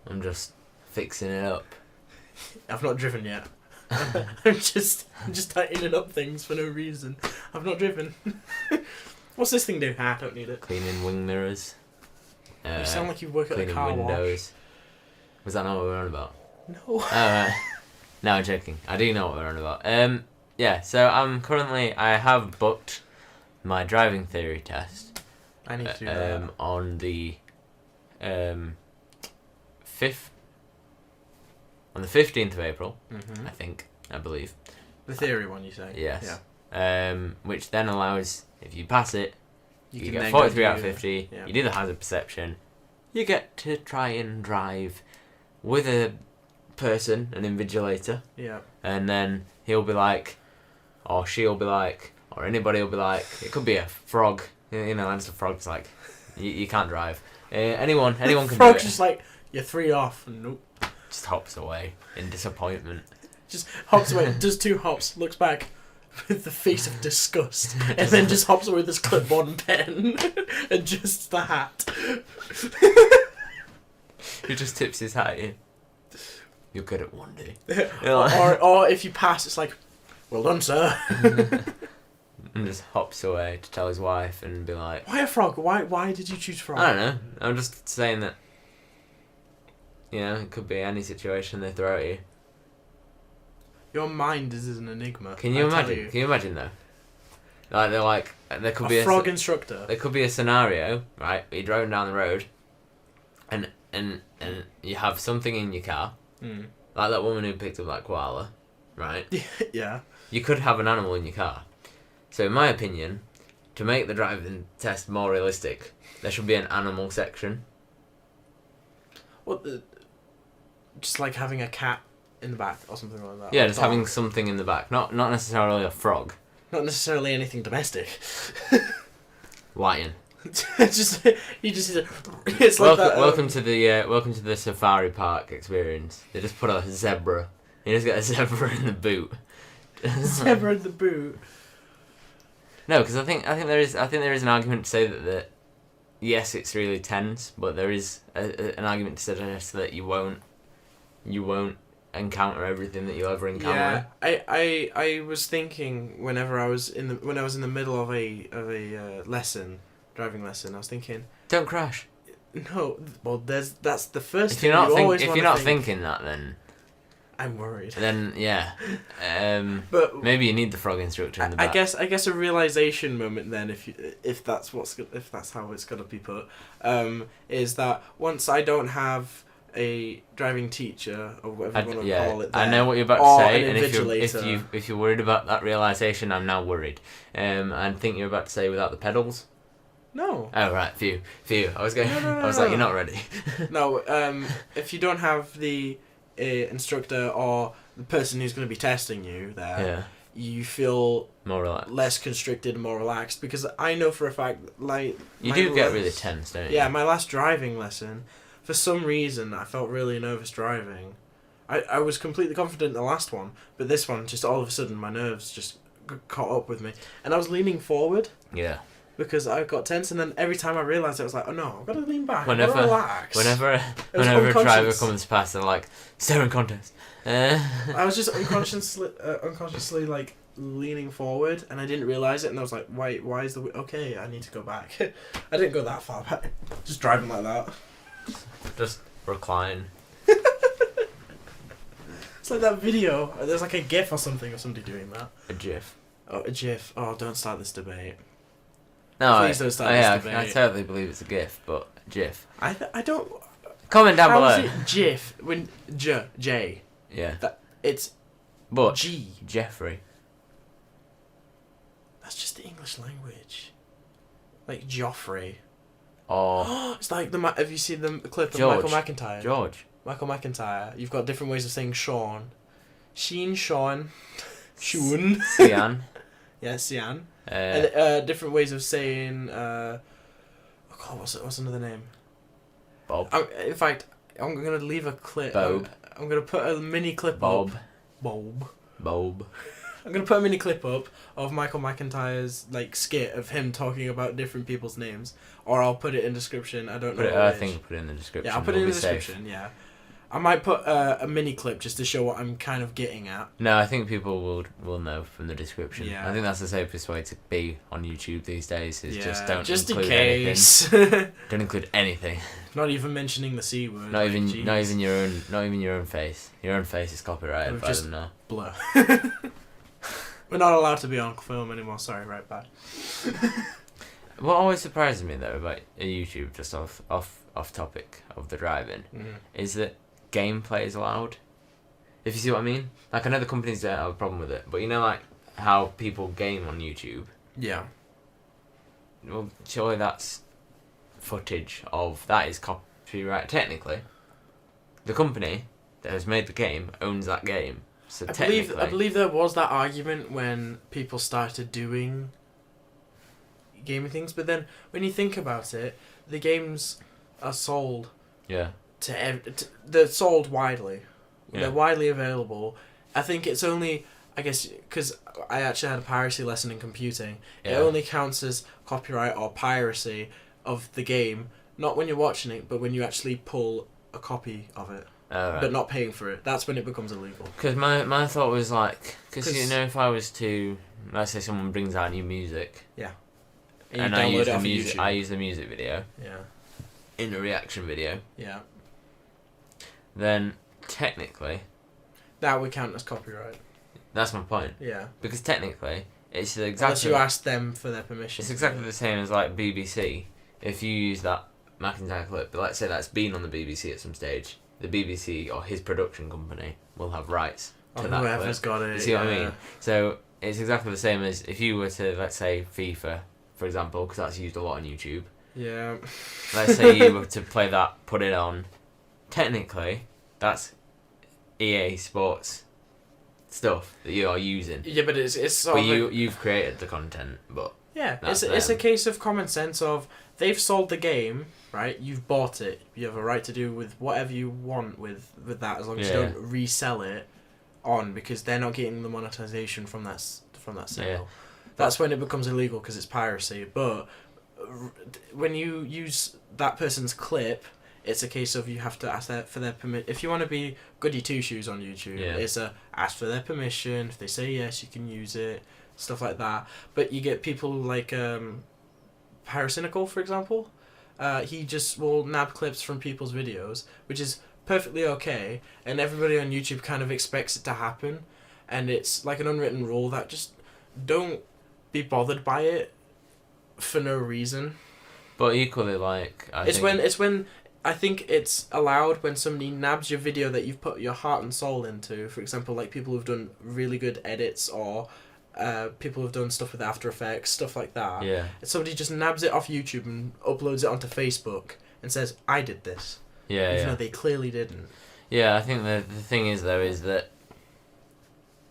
I'm just fixing it up. I've not driven yet. I'm just tightening up things for no reason. I've not driven. What's this thing do? I don't need it. Cleaning wing mirrors. You sound like you work at a car windows. Was that not what we were on about? No. No, I'm joking. I do know what we're on about. yeah, so I have booked my driving theory test. I need to do that. On the 5th, on the 15th of April, I believe. The theory one, you say? Yes. Yeah. Which then allows, if you pass it, you get then 43 go out of 50, yeah. you do the hazard perception, you get to try and drive with a person, an invigilator, Yeah. and then he'll be like, or she'll be like, or anybody will be like, it could be a frog, and the frog's like, you can't drive. Anyone can do it. Frog's just like, you're 3 off. Nope. Just hops away in disappointment. Just hops away, does 2 hops, looks back with the face of disgust, and then just hops away with his clipboard and pen, and just the hat. He just tips his hat in. You'll get it one day. or if you pass, it's like, well done, sir. And just hops away to tell his wife and be like, why a frog? Why did you choose frog? I don't know. I'm just saying that, it could be any situation they throw at you. Your mind is an enigma. Can you imagine? Can you imagine though? There could be a frog instructor. There could be a scenario, right? You're driving down the road, and you have something in your car, like that woman who picked up that koala, right? Yeah. You could have an animal in your car. So in my opinion, to make the driving test more realistic, there should be an animal section. What? Just like having a cat in the back or something like that. Yeah, just having something in the back, not necessarily a frog. Not necessarily anything domestic. Lion. It's like that. Welcome to the safari park experience. They just put a zebra. You just get a zebra in the boot. Zebra in the boot. No, because I think there is an argument to say that yes, it's really tense, but there is an argument to suggest that you won't encounter everything that you'll ever encounter. Yeah, I was thinking when I was in the middle of a driving lesson, I was thinking, don't crash. No, well, that's the first. If you're not thinking that, then I'm worried. Then yeah, but maybe you need the frog instructor in the back. I guess a realization moment then, if that's how it's gonna be put, is that once I don't have a driving teacher or whatever you want to call it, there, I know what you're about to say, and if you're worried about that realization, I'm now worried. I think you're about to say without the pedals. No. Oh right, phew. I was going. No, I was like, you're not ready. No. If you don't have the instructor or the person who's going to be testing you there, you feel more relaxed, less constricted, and more relaxed. Because I know for a fact, like you do get really tense, don't you? Yeah, my last driving lesson, for some reason, I felt really nervous driving. I was completely confident in the last one, but this one, just all of a sudden, my nerves just caught up with me, and I was leaning forward. Yeah. Because I got tense, and then every time I realised it, I was like, oh no, I've got to lean back, I've got to relax. Whenever a driver comes past, they're like, staring contest. I was just unconsciously like leaning forward, and I didn't realise it, and I was like, why is the... Okay, I need to go back. I didn't go that far back. Just driving like that. Just recline. It's like that video. There's like a GIF or something of somebody doing that. A GIF. Oh, a GIF. Oh, don't start this debate. No, please don't start this debate. I totally believe it's a GIF, but GIF. I don't. Comment down below. How is it GIF when J? Yeah. It's. But G. Jeffrey. That's just the English language. Like Joffrey. Oh. It's like have you seen the clip of George. Michael McIntyre? George. Michael McIntyre. You've got different ways of saying Sean. Sean. Sean. Sian. Yeah, Sian. And different ways of saying. Oh God, what's another name? Bob. In fact, I'm gonna leave a clip. Bob. I'm gonna put a mini clip Bob. up. Bob. Bob. I'm gonna put a mini clip up of Michael McIntyre's like skit of him talking about different people's names, or I'll put it in description. I don't know. I think put it in the description. Yeah, I'll put it in the description. Yeah, I might put a mini clip just to show what I'm kind of getting at. No, I think people will know from the description. Yeah. I think that's the safest way to be on YouTube these days. Is just don't just include in case. anything. Don't include anything. Not even mentioning the C word. Not even your own face. Your own face is copyrighted by just them now. Blur. We're not allowed to be on film anymore. Sorry, right, bye. What always surprises me though about YouTube, just off topic of the driving, is that gameplay is allowed. If you see what I mean. Like, I know the companies don't have a problem with it, but you know, like how people game on YouTube. Yeah. Well, surely that's footage of that is copyright. Technically, the company that has made the game owns that game. So I believe there was that argument when people started doing gaming things, but then when you think about it, the games are sold. Yeah. They're sold widely. Yeah. They're widely available. I think it's only, I guess, because I actually had a piracy lesson in computing. Yeah. It only counts as copyright or piracy of the game, not when you're watching it, but when you actually pull a copy of it. Right. But not paying for it. That's when it becomes illegal. Because my thought was like, because you know, if I was to, let's say someone brings out new music. Yeah. And I use the music. I use the music video. Yeah. In a reaction video. Yeah. Then technically. That would count as copyright. That's my point. Yeah. Because technically, it's exactly. Unless you ask them for their permission. It's exactly the same as like BBC. If you use that Mcintyre clip, but let's say that's been on the BBC at some stage, the BBC or his production company will have rights to that whoever's clip. got it. You see what I mean? So it's exactly the same as if you were to, let's say, FIFA, for example, because that's used a lot on YouTube. Yeah. Let's say you were to play that, put it on. Technically, that's EA Sports stuff that you are using. Yeah, but it's sort but of you've created the content, but yeah, it's a case of common sense of they've sold the game, right? You've bought it. You have a right to do with whatever you want with that, as long as you don't resell it on, because they're not getting the monetization from that sale. Yeah. That's when it becomes illegal because it's piracy. But when you use that person's clip, it's a case of you have to ask for their permission. If you want to be goody two shoes on YouTube, it's ask for their permission. If they say yes, you can use it, stuff like that. But you get people like Pyrocynical, for example. He just will nab clips from people's videos, which is perfectly okay, and everybody on YouTube kind of expects it to happen, and it's like an unwritten rule that just don't be bothered by it for no reason. But equally, like it's when I think it's allowed when somebody nabs your video that you've put your heart and soul into. For example, like people who've done really good edits, or people who've done stuff with After Effects, stuff like that. Yeah. And somebody just nabs it off YouTube and uploads it onto Facebook and says, "I did this." Yeah. Even though they clearly didn't. Yeah, I think the thing is though is that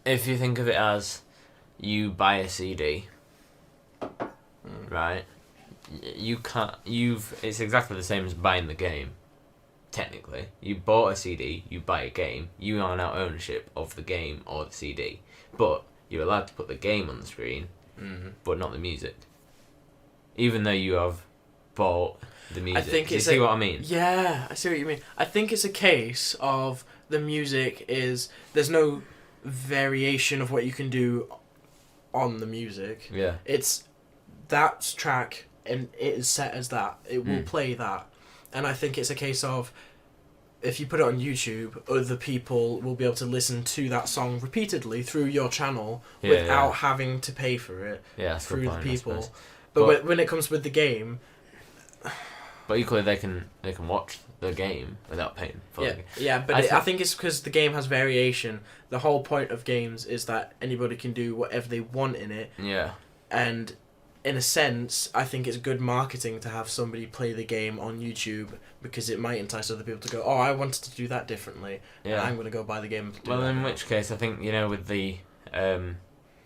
if you think of it as you buy a CD, right? You can't. It's exactly the same as buying the game. Technically, you bought a CD, you buy a game. You are now ownership of the game or the CD, but you're allowed to put the game on the screen, but not the music. Even though you have bought the music. Do you see what I mean? Yeah, I see what you mean. I think it's a case of the music is there's no variation of what you can do on the music. Yeah. It's that track and it is set as that. It will play that. And I think it's a case of if you put it on YouTube, other people will be able to listen to that song repeatedly through your channel without having to pay for it through the people. But when it comes with the game... But equally, they can watch the game without paying for it. Yeah, but I think it's because the game has variation. The whole point of games is that anybody can do whatever they want in it. Yeah. And in a sense, I think it's good marketing to have somebody play the game on YouTube, because it might entice other people to go, "Oh, I wanted to do that differently. Yeah. I'm going to go buy the game." In which case, I think, with the,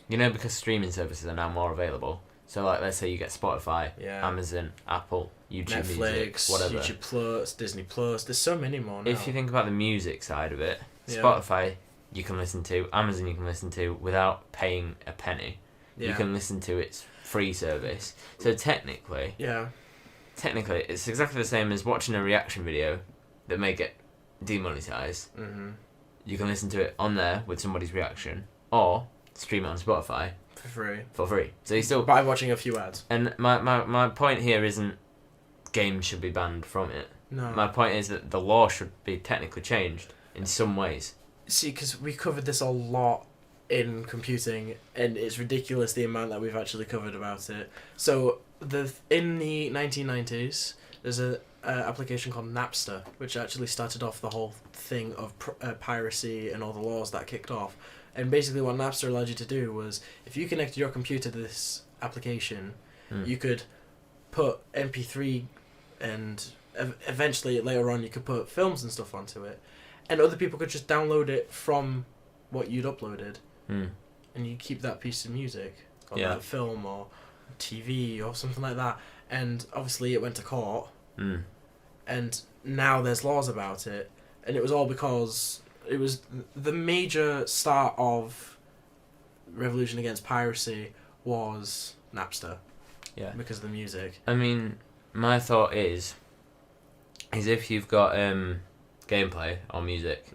because streaming services are now more available. So, like, let's say you get Spotify, Amazon, Apple, YouTube Netflix, Music, whatever. YouTube Plus, Disney Plus. There's so many more now. If you think about the music side of it, Spotify you can listen to, Amazon you can listen to without paying a penny. Yeah. You can listen to its free service. So technically, it's exactly the same as watching a reaction video that may get demonetized. Mm-hmm. You can listen to it on there with somebody's reaction, or stream it on Spotify for free. So you still by watching a few ads. And my point here isn't games should be banned from it. No. My point is that the law should be technically changed in some ways. See, because we covered this a lot in computing, and it's ridiculous the amount that we've actually covered about it. So in the 1990s, there's a application called Napster, which actually started off the whole thing of piracy and all the laws that kicked off. And basically what Napster allowed you to do was, if you connected your computer to this application, you could put MP3 and eventually later on you could put films and stuff onto it. And other people could just download it from what you'd uploaded. And you keep that piece of music, or that film, or TV, or something like that. And obviously it went to court. And now there's laws about it. And it was all because it was the major start of revolution against piracy was Napster. Yeah. Because of the music. I mean, my thought is if you've got gameplay or music,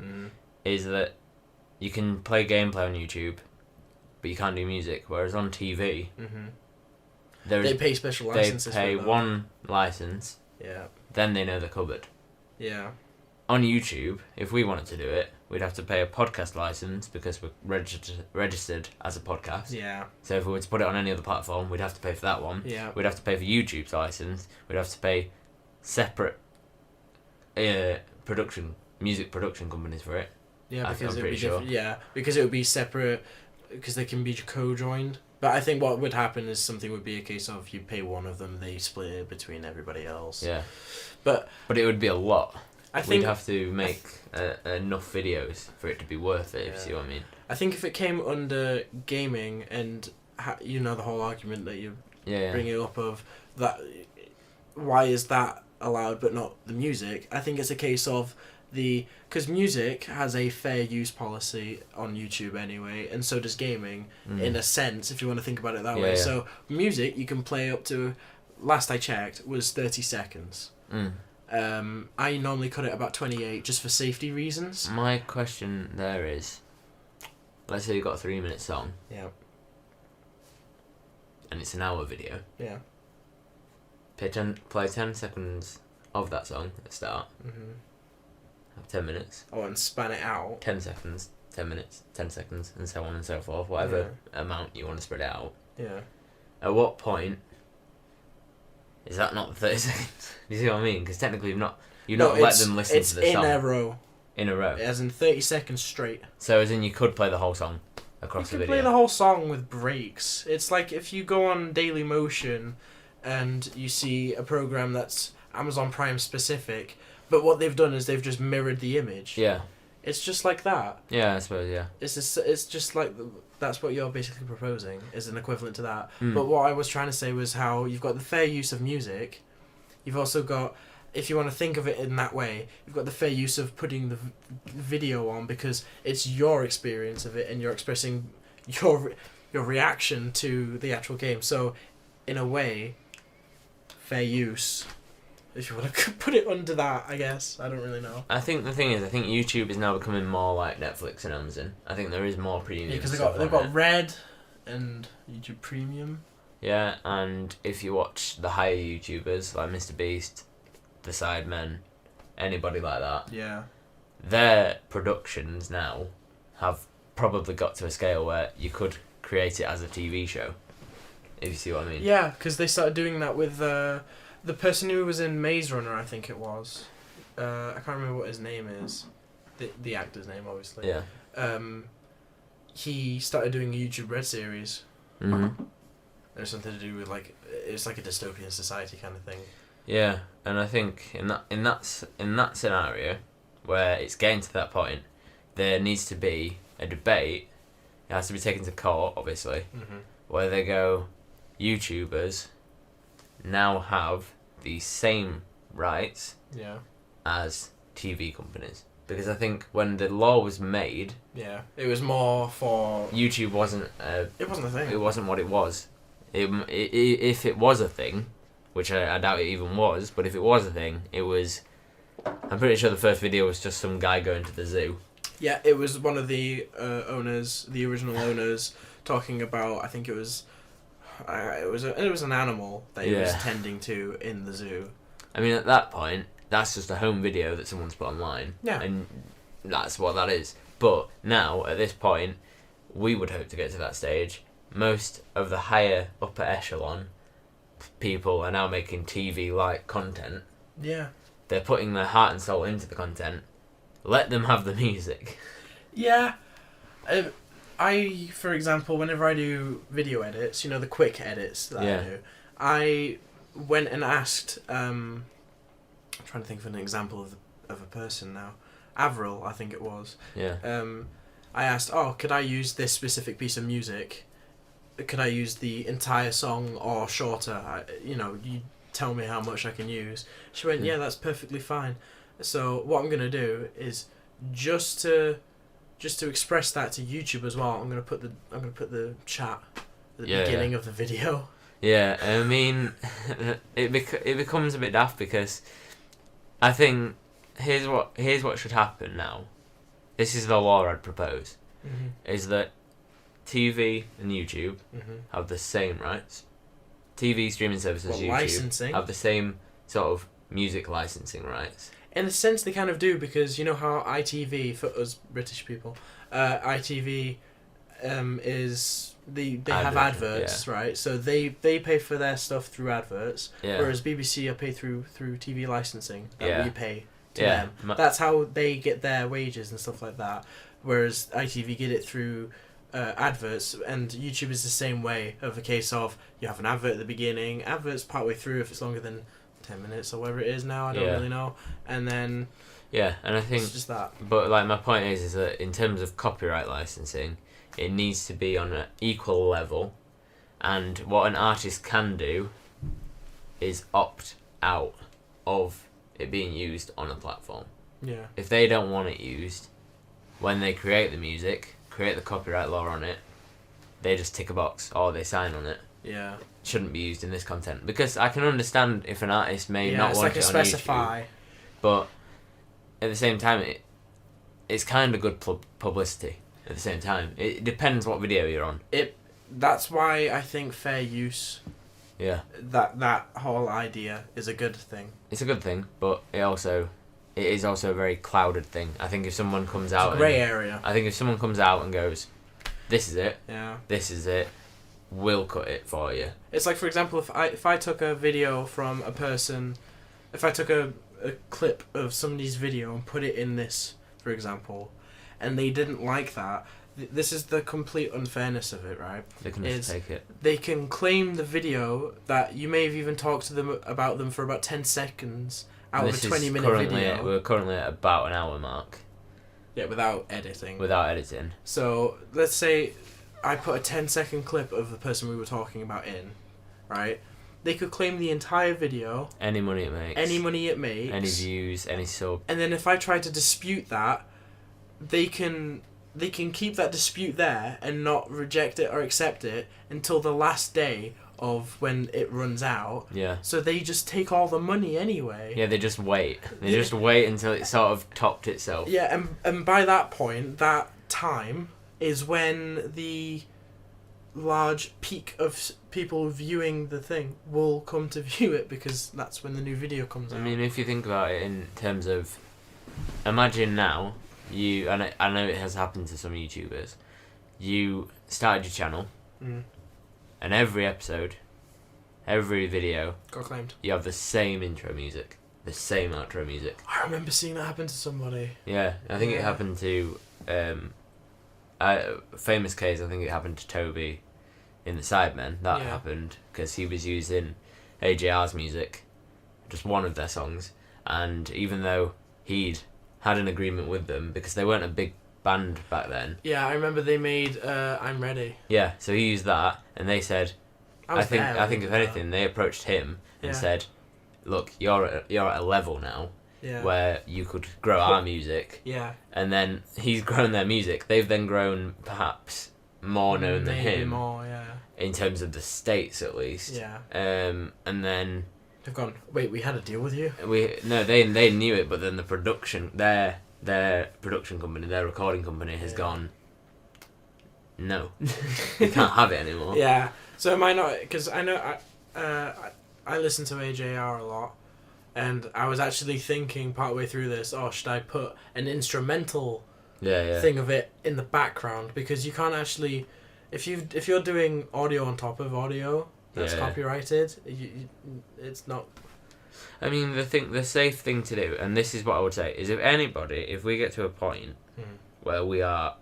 is that you can play gameplay on YouTube, but you can't do music. Whereas on TV, they pay special licenses. They pay one license. Yeah. Then they know they're covered. Yeah. On YouTube, if we wanted to do it, we'd have to pay a podcast license because we're registered as a podcast. Yeah. So if we were to put it on any other platform, we'd have to pay for that one. Yeah. We'd have to pay for YouTube's license. We'd have to pay separate music production companies for it. Yeah, because it'd be different. Yeah, because it would be separate, because they can be co-joined. But I think what would happen is something would be a case of you pay one of them, they split it between everybody else. Yeah. But it would be a lot. I think we'd have to make enough videos for it to be worth it, if you see what I mean. I think if it came under gaming and, the whole argument that you bring it up of that, why is that allowed but not the music? I think it's a case of because music has a fair use policy on YouTube anyway, and so does gaming, in a sense, if you want to think about it that way. Yeah. So music, you can play up to, last I checked, was 30 seconds. I normally cut it about 28 just for safety reasons. My question there is, let's say you've got a 3-minute song. Yeah. And it's an hour video. Yeah. Play 10 seconds of that song at the start. Have 10 minutes. Oh, and span it out. 10 seconds, 10 minutes, 10 seconds, and so on and so forth. Whatever amount you want to spread it out. Yeah. At what point is that not 30 seconds? You see what I mean? Because technically you've not let them listen to the song. It's in a row. In a row. As in 30 seconds straight. So as in you could play the whole song across the video. You could play the whole song with breaks. It's like if you go on Daily Motion and you see a program that's Amazon Prime specific, but what they've done is they've just mirrored the image. Yeah. It's just like that. Yeah, I suppose, yeah. It's just like, that's what you're basically proposing, is an equivalent to that. But what I was trying to say was how you've got the fair use of music. You've also got, if you want to think of it in that way, you've got the fair use of putting the video on because it's your experience of it and you're expressing your reaction to the actual game. So, in a way, fair use. If you want to put it under that, I guess. I don't really know. I think the thing is, YouTube is now becoming more like Netflix and Amazon. I think there is more premium. Yeah, because they've got Red and YouTube Premium. Yeah, and if you watch the higher YouTubers like Mr. Beast, The Sidemen, anybody like that, their productions now have probably got to a scale where you could create it as a TV show. If you see what I mean. Yeah, because they started doing that with the person who was in Maze Runner, I think it was. I can't remember what his name is. The actor's name, obviously. Yeah. He started doing a YouTube Red series. There's something to do with it's like a dystopian society kind of thing. Yeah, and I think in that scenario, where it's getting to that point, there needs to be a debate. It has to be taken to court, obviously, where they go, YouTubers now have the same rights as TV companies. Because I think when the law was made, it was more for YouTube wasn't. It wasn't a thing. It wasn't what it was. If it was a thing, which I doubt it even was, but if it was a thing, it was. I'm pretty sure the first video was just some guy going to the zoo. Yeah, it was one of the owners, the original owners, talking about. I think it was. It was an animal that he was tending to in the zoo. I mean, at that point, that's just a home video that someone's put online. Yeah. And that's what that is. But now, at this point, we would hope to get to that stage. Most of the higher upper echelon people are now making TV-like content. Yeah. They're putting their heart and soul into the content. Let them have the music. Yeah. I, for example, whenever I do video edits, the quick edits that I do, I went and asked, I'm trying to think of an example of a person now. Avril, I think it was. Yeah. I asked, could I use this specific piece of music? Could I use the entire song or shorter? You tell me how much I can use. She went, yeah, that's perfectly fine. So what I'm gonna do is just to express that to YouTube as well. I'm gonna put the chat at the beginning of the video. Yeah, I mean, it becomes a bit daft because I think here's what should happen now. This is the law I'd propose, is that TV and YouTube have the same rights. TV streaming services, YouTube, licensing? have the same sort of music licensing rights. In a sense, they kind of do, because you know how ITV, for us British people, ITV is they have adverts, right? So they pay for their stuff through adverts, whereas BBC are paid through TV licensing that we pay to them. That's how they get their wages and stuff like that. Whereas ITV get it through adverts, and YouTube is the same way, of a case of you have an advert at the beginning, adverts partway through if it's longer than 10 minutes or whatever it is now, I don't really know, and then and I think it's just that. But like my point is that in terms of copyright licensing, it needs to be on an equal level, and what an artist can do is opt out of it being used on a platform. Yeah. If they don't want it used, when they create the music, create the copyright law on it, they just tick a box or they sign on it. Yeah. Shouldn't be used in this content, because I can understand if an artist may not it's want like it a on specify. YouTube, but at the same time, it's kind of good publicity. At the same time, it depends what video you're on. That's why I think fair use. Yeah. That whole idea is a good thing. It's a good thing, but it is also a very clouded thing. I think if someone comes out, it's a grey area. I think if someone comes out and goes, "This is it. Yeah. This is it. We'll cut it for you." It's like, for example, if I took a video from a person, if I took a clip of somebody's video and put it in this, for example, and they didn't like that, this is the complete unfairness of it, right? They can just take it. They can claim the video that you may have even talked to them about them for about 10 seconds out of a 20-minute video. We're currently at about an hour mark. Yeah, without editing. Without editing. So, let's say I put a 10-second clip of the person we were talking about in, right? They could claim the entire video. Any money it makes. Any money it makes. Any views, any sub. And then if I try to dispute that, they can keep that dispute there and not reject it or accept it until the last day of when it runs out. Yeah. So they just take all the money anyway. Yeah, they just wait. They just wait until it sort of topped itself. Yeah, and by that point, that time is when the large peak of people viewing the thing will come to view it, because that's when the new video comes out. I mean, if you think about it in terms of, imagine now, and I know it has happened to some YouTubers, you started your channel, and every episode, every video, got claimed. You have the same intro music, the same outro music. I remember seeing that happen to somebody. Yeah, I think it happened to, a famous case, I think it happened to Toby in the Sidemen. That happened because he was using AJR's music, just one of their songs, and even though he'd had an agreement with them, because they weren't a big band back then. Yeah, I remember they made I'm Ready. Yeah, so he used that, and they said, I think if anything, they approached him and said, look, you're at a level now where you could grow our music. Yeah. And then he's grown their music. They've then grown perhaps more known than him. More, yeah. In terms of the States, at least. Yeah. And then they've gone, wait, we had a deal with you? They knew it, but then the production, their production company, their recording company has gone, no, you can't have it anymore. Yeah. So am I not, because I know I listen to AJR a lot, and I was actually thinking partway through this, should I put an instrumental thing of it in the background, because you can't actually, if you're doing audio on top of audio that's copyrighted, it's not. I mean, the safe thing to do, and this is what I would say, is if we get to a point where we are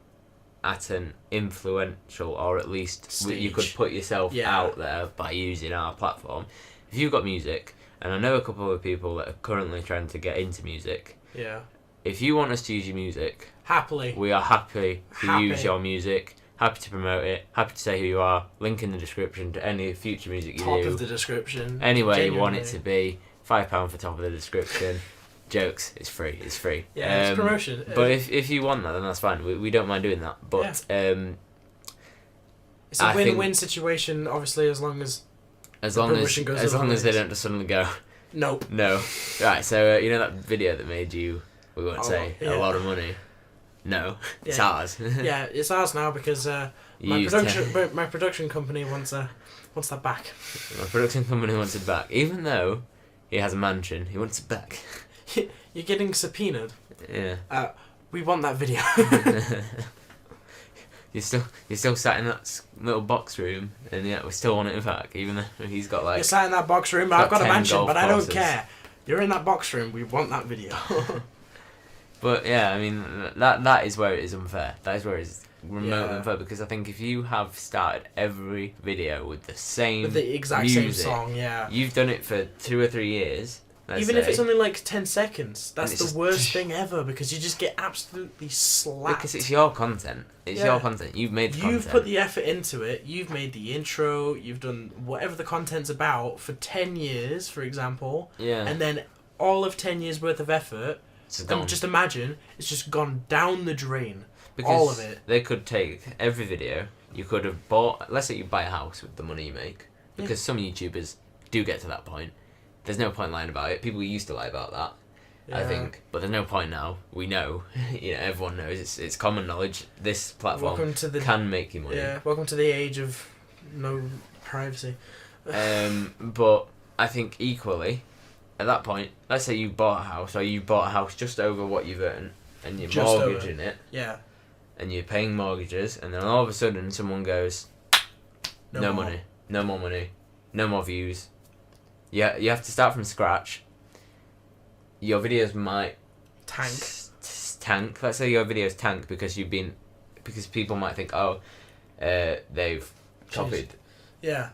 at an influential, or at least you could put yourself out there by using our platform. If you've got music, and I know a couple of people that are currently trying to get into music. Yeah. If you want us to use your music, happily, we are happy to use your music. Happy to promote it. Happy to say who you are. Link in the description to any future music you do. Top of the description. Anywhere you want it to be. £5 for top of the description. Jokes. It's free. Yeah, it's promotion. But if you want that, then that's fine. We don't mind doing that. But it's a win-win situation. Obviously, as long as they don't just suddenly go. No. Right. So you know that video that made you, we won't say, a lot of money. No, it's ours. Yeah, it's ours now because my production company wants that back. My production company wants it back, even though he has a mansion. He wants it back. You're getting subpoenaed. Yeah. We want that video. You're still sat in that little box room, and we still want it back, even though he's got like. You're sat in that box room. I've got a mansion, but I don't care. You're in that box room. We want that video. But yeah, I mean that is where it is unfair. That is where it is remotely unfair, because I think if you have started every video with the exact same song, you've done it for 2 or 3 years. Even if it's only like 10 seconds, that's the worst thing ever, because you just get absolutely slapped. Because it's your content. It's your content. You've made the content. You've put the effort into it. You've made the intro. You've done whatever the content's about for 10 years, for example. Yeah. And then all of 10 years worth of effort. Just imagine, it's just gone down the drain. Because all of it. They could take every video. You could have bought. Let's say you buy a house with the money you make, because some YouTubers do get to that point. There's no point lying about it. People used to lie about that, I think, but there's no point now. We know, everyone knows. It's common knowledge. This platform can make you money. Yeah, welcome to the age of no privacy. But I think equally, at that point, let's say you bought a house, or you bought a house just over what you've earned, and you're mortgaging it. Yeah. And you're paying mortgages, and then all of a sudden someone goes, no money, no more money, no more views. Yeah, you have to start from scratch. Your videos might tank. Let's say your videos tank because people might think, they've copied. Yeah.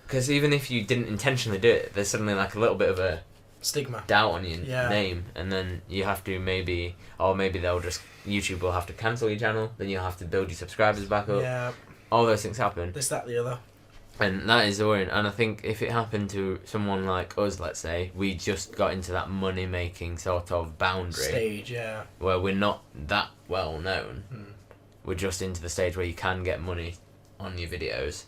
Because even if you didn't intentionally do it, there's suddenly like a little bit of a stigma, doubt on your name, and then you have to maybe YouTube will have to cancel your channel. Then you'll have to build your subscribers back up. Yeah. All those things happen. This, that, the other. And that is the worrying. And I think if it happened to someone like us, let's say, we just got into that money-making sort of boundary. Stage, where we're not that well known. We're just into the stage where you can get money on your videos.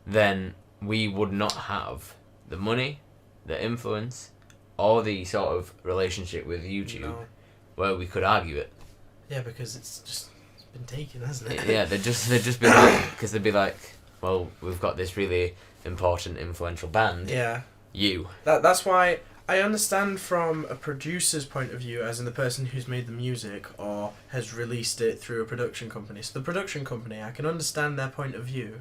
Then we would not have the money, the influence, or the sort of relationship with YouTube where we could argue it. Yeah, because it's just been taken, hasn't it? Yeah, they'd just be like, because they'd be like, well, we've got this really important, influential band. Yeah. You. That's why I understand from a producer's point of view, as in the person who's made the music or has released it through a production company. So the production company, I can understand their point of view,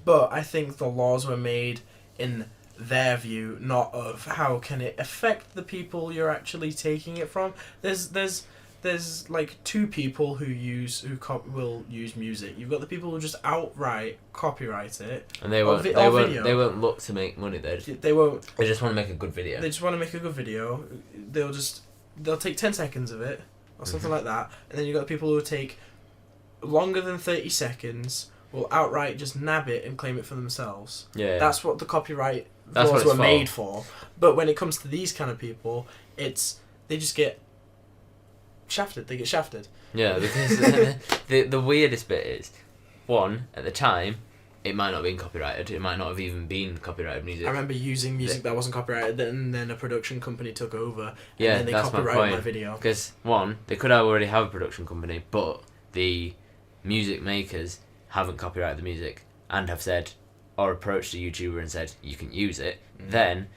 but I think the laws were made in their view, not of how can it affect the people you're actually taking it from. There's like two people who will use music. You've got the people who just outright copyright it, and they won't look to make money. They won't. They just want to make a good video. They just want to make a good video. They'll take 10 seconds of it or something like that, and then you've got the people who will take longer than 30 seconds. Will outright just nab it and claim it for themselves. Yeah. That's what the copyright laws were made for. But when it comes to these kind of people, they just get shafted. They get shafted. Yeah, because the weirdest bit is, one, at the time, it might not have been copyrighted. It might not have even been copyrighted music. I remember using music that wasn't copyrighted, and then a production company took over, and then they copyrighted my video. Because, one, they could already have a production company, but the music makers haven't copyrighted the music and have said, or approached a YouTuber and said, you can use it. Then,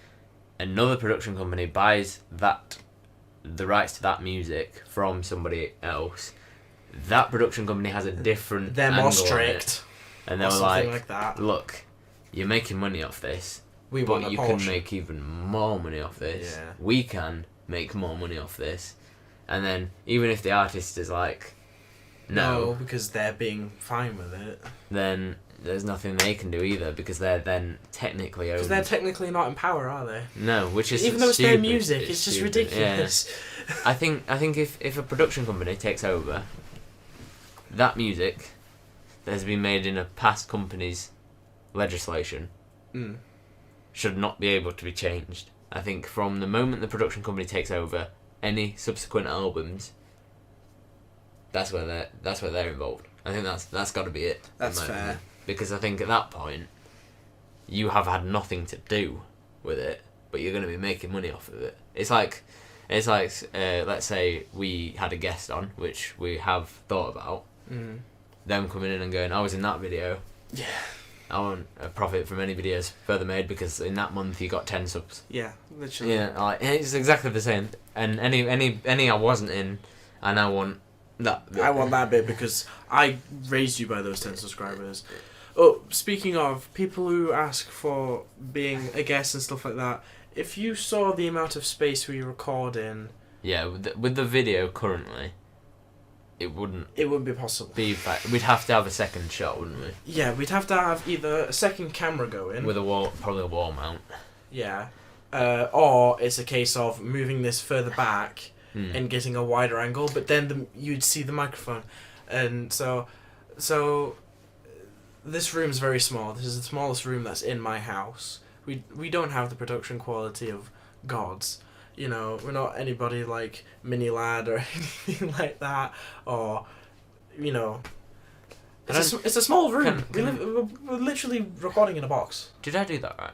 another production company buys that the rights to that music from somebody else, that production company has a different They're angle more on it. strict. And they or were something like, that. look, you're making money off this, We want but a you portion. can make even more money off this. Yeah. We can make more money off this. And then, even if the artist is like, no, because they're being fine with it. then there's nothing they can do either, because they're then technically owned. Because they're technically not in power, are they? No, which is even though it's stupid. their music, it's just stupid. ridiculous. Yeah. I think if a production company takes over, that music that has been made in a past company's legislation should not be able to be changed. I think from the moment the production company takes over, any subsequent albums, that's where they're involved. I think that's got to be it. That's fair. Opinion. Because I think at that point, you have had nothing to do with it, but you're going to be making money off of it. It's like let's say we had a guest on, which we have thought about. Them coming in and going, I was in that video. Yeah. I want a profit from any videos further made because in that month you got 10 subs. Yeah, literally. Yeah, like, it's exactly the same. And any I wasn't in, I now want that bit. I want that bit because I raised you by those 10 subscribers. Oh, speaking of people who ask for being a guest and stuff like that, if you saw the amount of space we record in... Yeah, with the video currently, it wouldn't be possible. We'd have to have a second shot, wouldn't we? Yeah, we'd have to have either a second camera going. With probably a wall mount. Yeah. Or it's a case of moving this further back and getting a wider angle, but then you'd see the microphone. And so this room's very small. This is the smallest room that's in my house. We don't have the production quality of gods. You know, we're not anybody like Mini Lad or anything like that, or, you know, it's a small room. We're literally recording in a box. Did I do that right?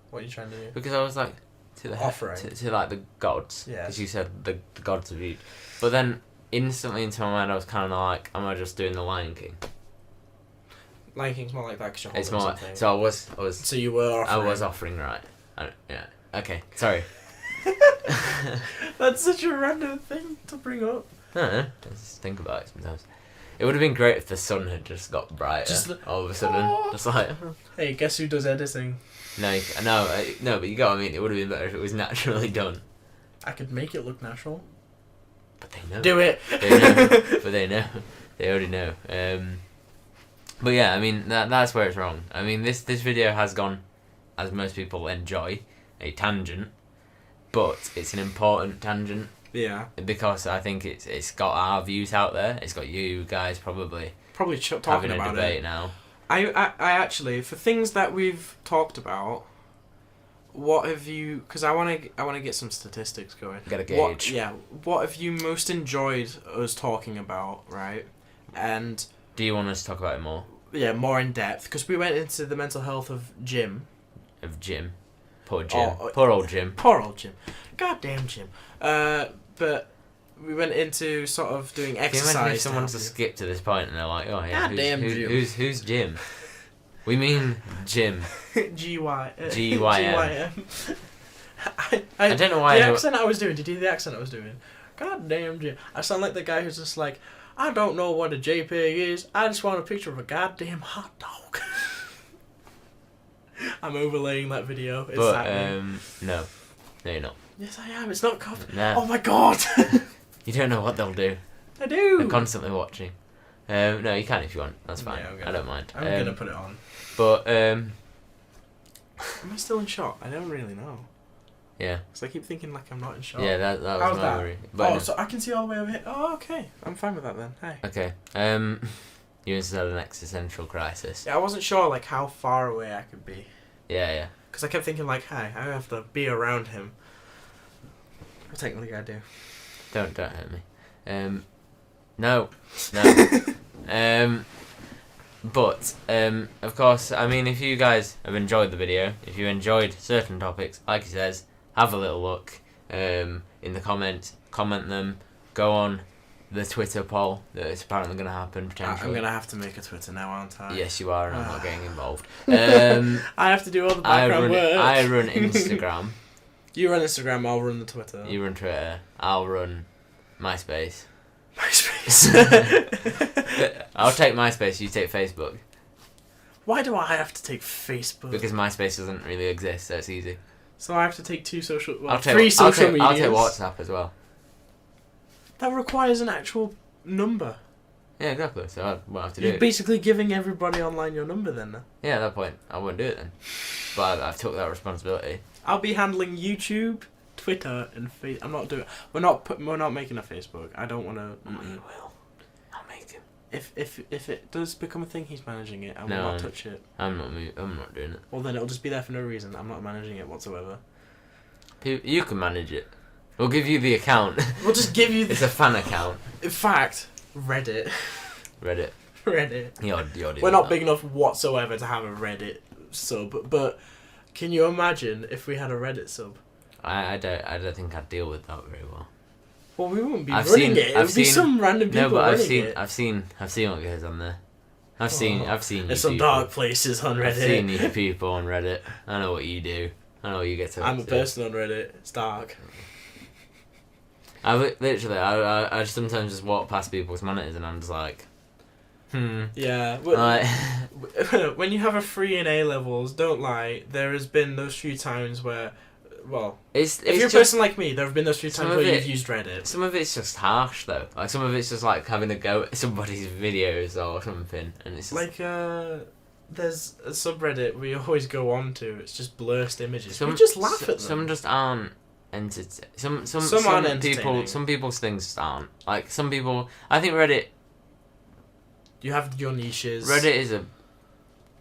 What are you trying to do? Because I was like, to the offering to like the gods. Yeah. Because you said the gods of each. But then instantly into my mind I was kind of like, am I just doing the Lion King? Lion King's more like that because you're holding It's more something. so I was. So you were offering. I was offering right. Yeah. Okay. Sorry. That's such a random thing to bring up. I don't know. Just think about it sometimes. It would have been great if the sun had just got brighter all of a sudden. Just like. Hey, guess who does editing? No, but you got what I mean. It would have been better if it was naturally done. I could make it look natural. But they know. Do it. They know. But they know. They already know. But yeah, I mean that's where it's wrong. I mean this video has gone, as most people enjoy, a tangent, but it's an important tangent. Yeah. Because I think it's got our views out there. It's got you guys probably talking having a about debate it now. I actually, for things that we've talked about, what have you? Because I want to get some statistics going. Get a gauge. What have you most enjoyed us talking about, right? And do you want us to talk about it more? Yeah, more in depth, because we went into the mental health of Jim. Poor Jim. Poor old Jim. Poor old Jim. Goddamn Jim. But we went into sort of doing exercise. Can you imagine if someone's to skip to this point and they're like, oh yeah, Jim. Who's Jim? We mean Jim. G-Y-M. I don't know why. The accent I was doing. Did you hear the accent I was doing? Goddamn Jim. I sound like the guy who's just like, I don't know what a JPEG is. I just want a picture of a goddamn hot dog. I'm overlaying that video. It's no, you're not. Yes, I am. It's not copy. No. Oh my god. You don't know what they'll do. I do. They're constantly watching. No, you can if you want. That's fine. Yeah, I don't mind. I'm gonna put it on. But am I still in shot? I don't really know. Yeah. Because I keep thinking like I'm not in shot. Yeah, that was How's my that? worry. But no. So I can see all the way over here. Oh, okay. I'm fine with that then. Hey. Okay. You just had an existential crisis. Yeah, I wasn't sure like how far away I could be. Yeah. Because I kept thinking like, hey, I have to be around him. Well, technically I do. Don't hurt me. No. But of course, I mean, if you guys have enjoyed the video, if you enjoyed certain topics, like he says, have a little look in the comments, comment them, go on the Twitter poll that is apparently going to happen potentially. I'm going to have to make a Twitter now, aren't I? Yes, you are, and I'm not getting involved. I have to do all the background work. I run Instagram. You run Instagram, I'll run the Twitter. You run Twitter, I'll run MySpace. MySpace. I'll take MySpace, you take Facebook. Why do I have to take Facebook? Because MySpace doesn't really exist, so it's easy. So I have to take three social medias. I'll take WhatsApp as well. That requires an actual number. Yeah, exactly. So I won't have to do You're it. basically giving everybody online your number then. Yeah, at that point, I wouldn't do it then. But I've took that responsibility. I'll be handling YouTube, Twitter, and I'm not doing. We're not making a Facebook. I don't want to. We will. I'll make him. If it does become a thing, he's managing it. I will No, not touch it. I'm not doing it. Well, then it'll just be there for no reason. I'm not managing it whatsoever. You can manage it. We'll give you the account. We'll just give you. It's a fan account. In fact, Reddit. Reddit. You're We're not big enough whatsoever to have a Reddit sub, but can you imagine if we had a Reddit sub? I don't think I'd deal with that very well. Well, we wouldn't be running it. It would be some random people running it. I've seen what goes on there. I've seen There's some dark places on Reddit. I've seen you people on Reddit. I know what you do. I know what you get to. I'm a person on Reddit. It's dark. I sometimes just walk past people's monitors and I'm just like, Yeah. Like, when you have a 3 in A levels, don't lie. There has been those few times where, well, if you're a person like me, there have been those few times where you've used Reddit. Some of it's just harsh though. Like some of it's just like having a go at somebody's videos or something, and it's just, like there's a subreddit we always go on to. It's just blurst images. We just laugh at them. Some just aren't. Some aren't entertaining. people. Some people's things just aren't. Like some people. I think Reddit. You have your niches. Reddit is a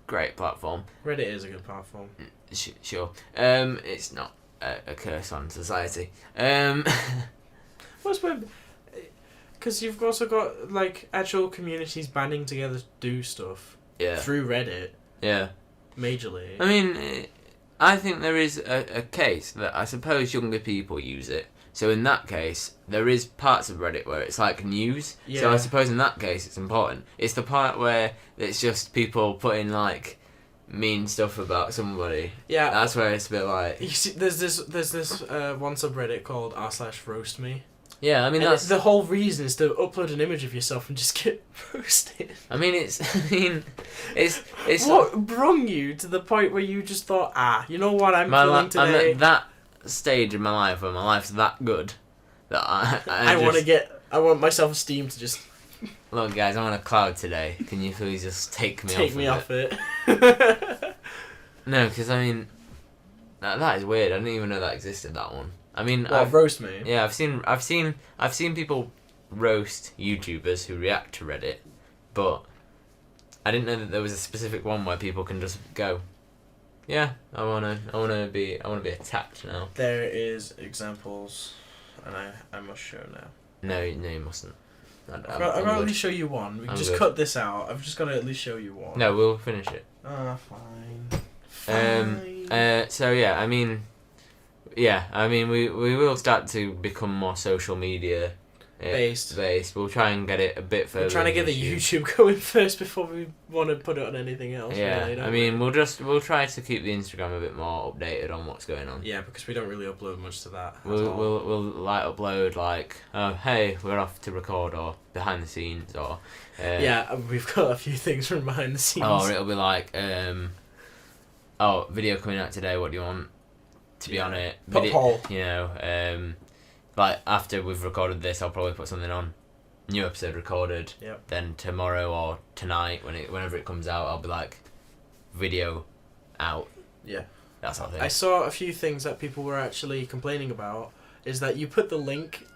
great platform. Reddit is a good platform. Sure. It's not a curse on society. What's because you've also got like actual communities banding together to do stuff. Yeah. Through Reddit. Yeah. Majorly. I mean, I think there is a case that I suppose younger people use it. So in that case, there is parts of Reddit where it's like news. Yeah. So I suppose in that case it's important. It's the part where it's just people putting like mean stuff about somebody. Yeah. That's where it's a bit like. You see, there's this one subreddit called r/roastme. Yeah, I mean that's the whole reason is to upload an image of yourself and just get roasted. I mean it's what brung you to the point where you just thought, you know what, I'm feeling today. I'm at that stage in my life where my life's that good that I want my self-esteem to just. Look, guys, I'm on a cloud today. Can you please just take me off it? No, because I mean, that is weird. I didn't even know that existed. That one. I mean, roast me. Yeah, I've seen people roast YouTubers who react to Reddit, but I didn't know that there was a specific one where people can just go, yeah, I wanna be attacked now. There is examples, and I must show now. No, you mustn't. I've got to at least show you one. We can just cut this out. I've just got to at least show you one. No, we'll finish it. Fine. So yeah, I mean, we will start to become more social media based. We'll try and get it a bit further. We're trying to get the YouTube going first before we want to put it on anything else. Yeah, really, I mean, we'll try to keep the Instagram a bit more updated on what's going on. Yeah, because we don't really upload much to that. We'll like upload like, hey, we're off to record, or behind the scenes, or yeah, we've got a few things from behind the scenes. Or it'll be like, video coming out today. What do you want to be on it? Put a poll. You know, like after we've recorded this, I'll probably put something on. New episode recorded. Yep. Then tomorrow or tonight, whenever it comes out, I'll be like, video out. Yeah. That sort of thing. I saw a few things that people were actually complaining about. Is that you put the link.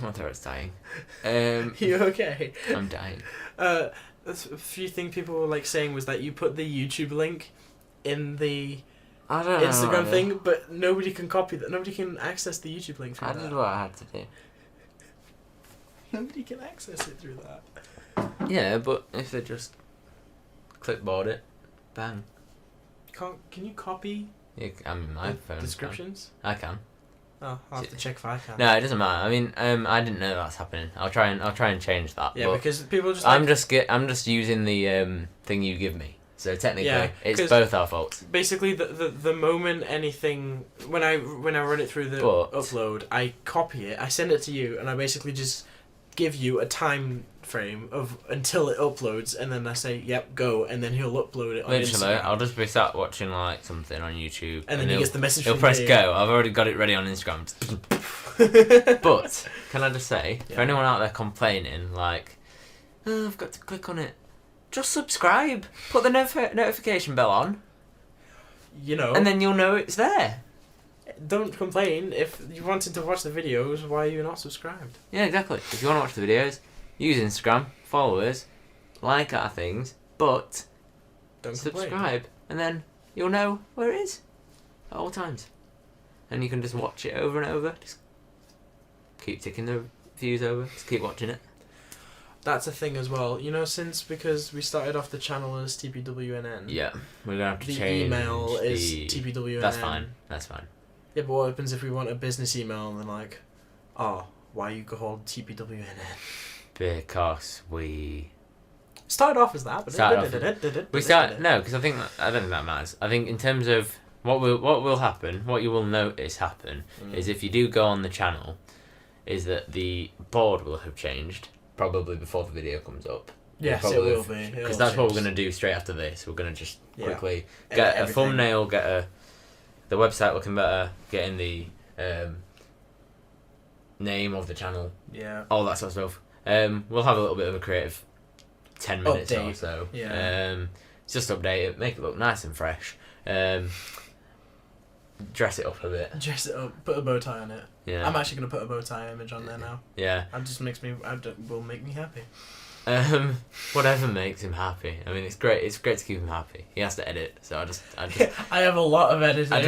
My throat's dying. You okay? I'm dying. A few things people were like saying was that you put the YouTube link in the Instagram thing, but nobody can copy that. Nobody can access the YouTube link through that. I did what I had to do. Nobody can access it through that. Yeah, but if they just clipboard it, bang. Can you copy? Yeah, I mean, my phone descriptions. I can. Oh, I'll have to check if I can. No, it doesn't matter. I mean, I didn't know that's happening. I'll try and change that. Yeah, because people just. I'm just using the thing you give me. So technically, Yeah, it's 'cause both our faults. Basically, the moment anything when I run it through the upload, I copy it, I send it to you, and I basically just give you a time frame of until it uploads, and then I say, "Yep, go," and then he'll upload it on Literally, Instagram. I'll just be sat watching like something on YouTube, And then he gets the message. He'll from press me. go. I've already got it ready on Instagram. But can I just say, for anyone out there complaining, like, oh, I've got to click on it, just subscribe. Put the notification bell on. You know, And then you'll know it's there. don't complain if you wanted to watch the videos. Why are you not subscribed? Yeah, exactly. If you want to watch the videos, use Instagram, follow us, like our things, but Don't subscribe, complain. and then you'll know where it is at all times. And you can just watch it over and over. Just keep ticking the views over. Just keep watching it. That's a thing as well. You know, because we started off the channel as TPWNN. Yeah, we're gonna have to The change. email is TPWNN. That's fine. That's fine. Yeah, but what happens if we want a business email and they're like, "Oh, why are you called TPWNN?" Because we Started off as that, but no, because I don't think that matters. I think in terms of what will happen, what you will notice happen is if you do go on the channel, is that the board will have changed probably before the video comes up. Yes, it will be. Because that's what we're gonna do straight after this. We're gonna just quickly Edit get a everything. thumbnail, get the website looking better, getting the name of the channel, all that sort of stuff. We'll have a little bit of a creative 10 minutes or Update. so. Yeah. Just update it, make it look nice and fresh. Dress it up a bit. Dress it up, put a bow tie on it. Yeah. I'm actually gonna put a bow tie image on there now. Yeah. That just will make me happy. Whatever makes him happy. I mean, it's great. It's great to keep him happy. He has to edit, so I just I have a lot of editing. I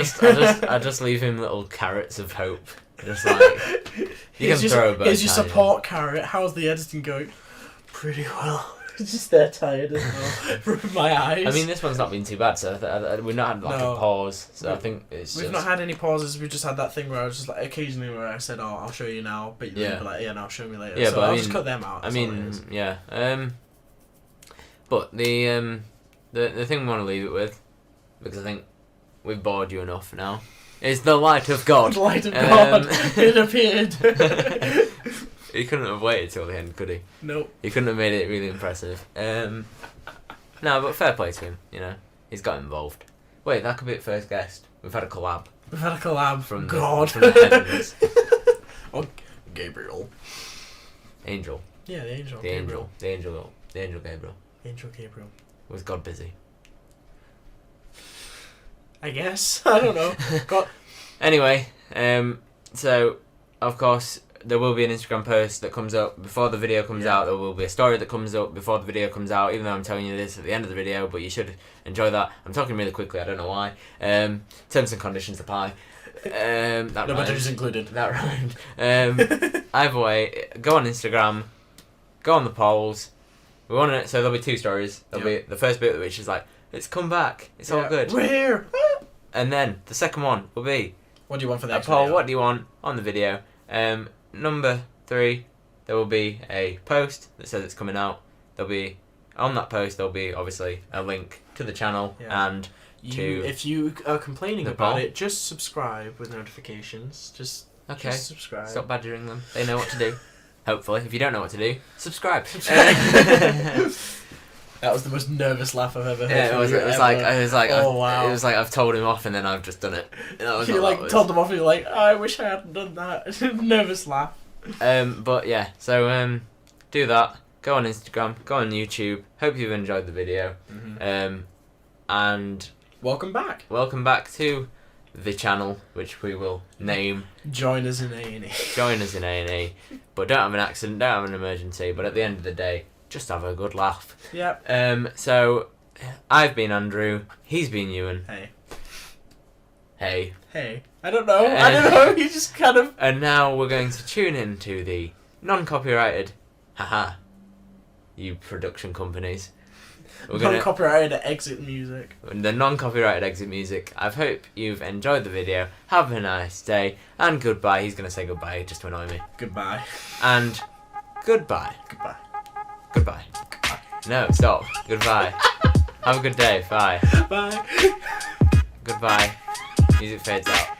just leave him little carrots of hope. Just like you can throw a bow tie. Here's your support carrot. How's the editing going? Pretty well. Just they're tired as well from my eyes. I mean, this one's not been too bad, so we've not had like a pause. So I think we've not had any pauses. We've just had that thing where I was just like occasionally where I said, "Oh, I'll show you now," but you'd be like, "Yeah, no, show me later." Yeah, so but I'll just cut them out. But the thing we want to leave it with, because I think we've bored you enough now, is the light of God. The light of God. It appeared. He couldn't have waited till the end, could he? Nope. He couldn't have made it really impressive. No, but fair play to him, you know. He's got involved. Wait, that could be the first guest. We've had a collab. We've had a collab from God. From the heavens. Oh, Gabriel. Angel. Yeah, the angel. The Gabriel. angel Gabriel. Angel Gabriel. Was God busy? I guess. I don't know. God. Anyway, so, of course, there will be an Instagram post that comes up before the video comes out. There will be a story that comes up before the video comes out, even though I'm telling you this at the end of the video, but you should enjoy that. I'm talking really quickly, I don't know why. Terms and conditions apply. That no batteries included. That rhymed. Either way, go on Instagram, go on the polls. We want it, so there'll be two stories. There'll be the first bit which is like, it's come back, it's all good. We're here! And then the second one will be what do you want for the next poll, video? what do you want on the video? Number 3, there will be a post that says it's coming out. There'll be, on that post, there'll be obviously a link to the channel and if you are complaining about poll. it, just subscribe with notifications. Just subscribe. Stop badgering them. They know what to do. Hopefully, if you don't know what to do, subscribe. That was the most nervous laugh I've ever heard. Yeah, it was like oh wow. It was like I've told him off and then I've just done it. You like told them off and you're like, oh, I wish I hadn't done that. Nervous laugh. But yeah, so do that. Go on Instagram, go on YouTube. Hope you've enjoyed the video. And welcome back. Welcome back to the channel, which we will name Join us in AnE. Join us in AnE. But don't have an accident, don't have an emergency, but at the end of the day, just have a good laugh. Yep. So I've been Andrew, he's been Ewan. Hey. I don't know. You just kind of. And now we're going to tune into the non-copyrighted, you production companies. Non-copyrighted exit music. The non-copyrighted exit music. I hope you've enjoyed the video. Have a nice day and goodbye. He's gonna say goodbye just to annoy me. Goodbye. And goodbye. Goodbye. Goodbye. No, stop. Goodbye. Have a good day. Bye. Bye. Goodbye. Music fades out.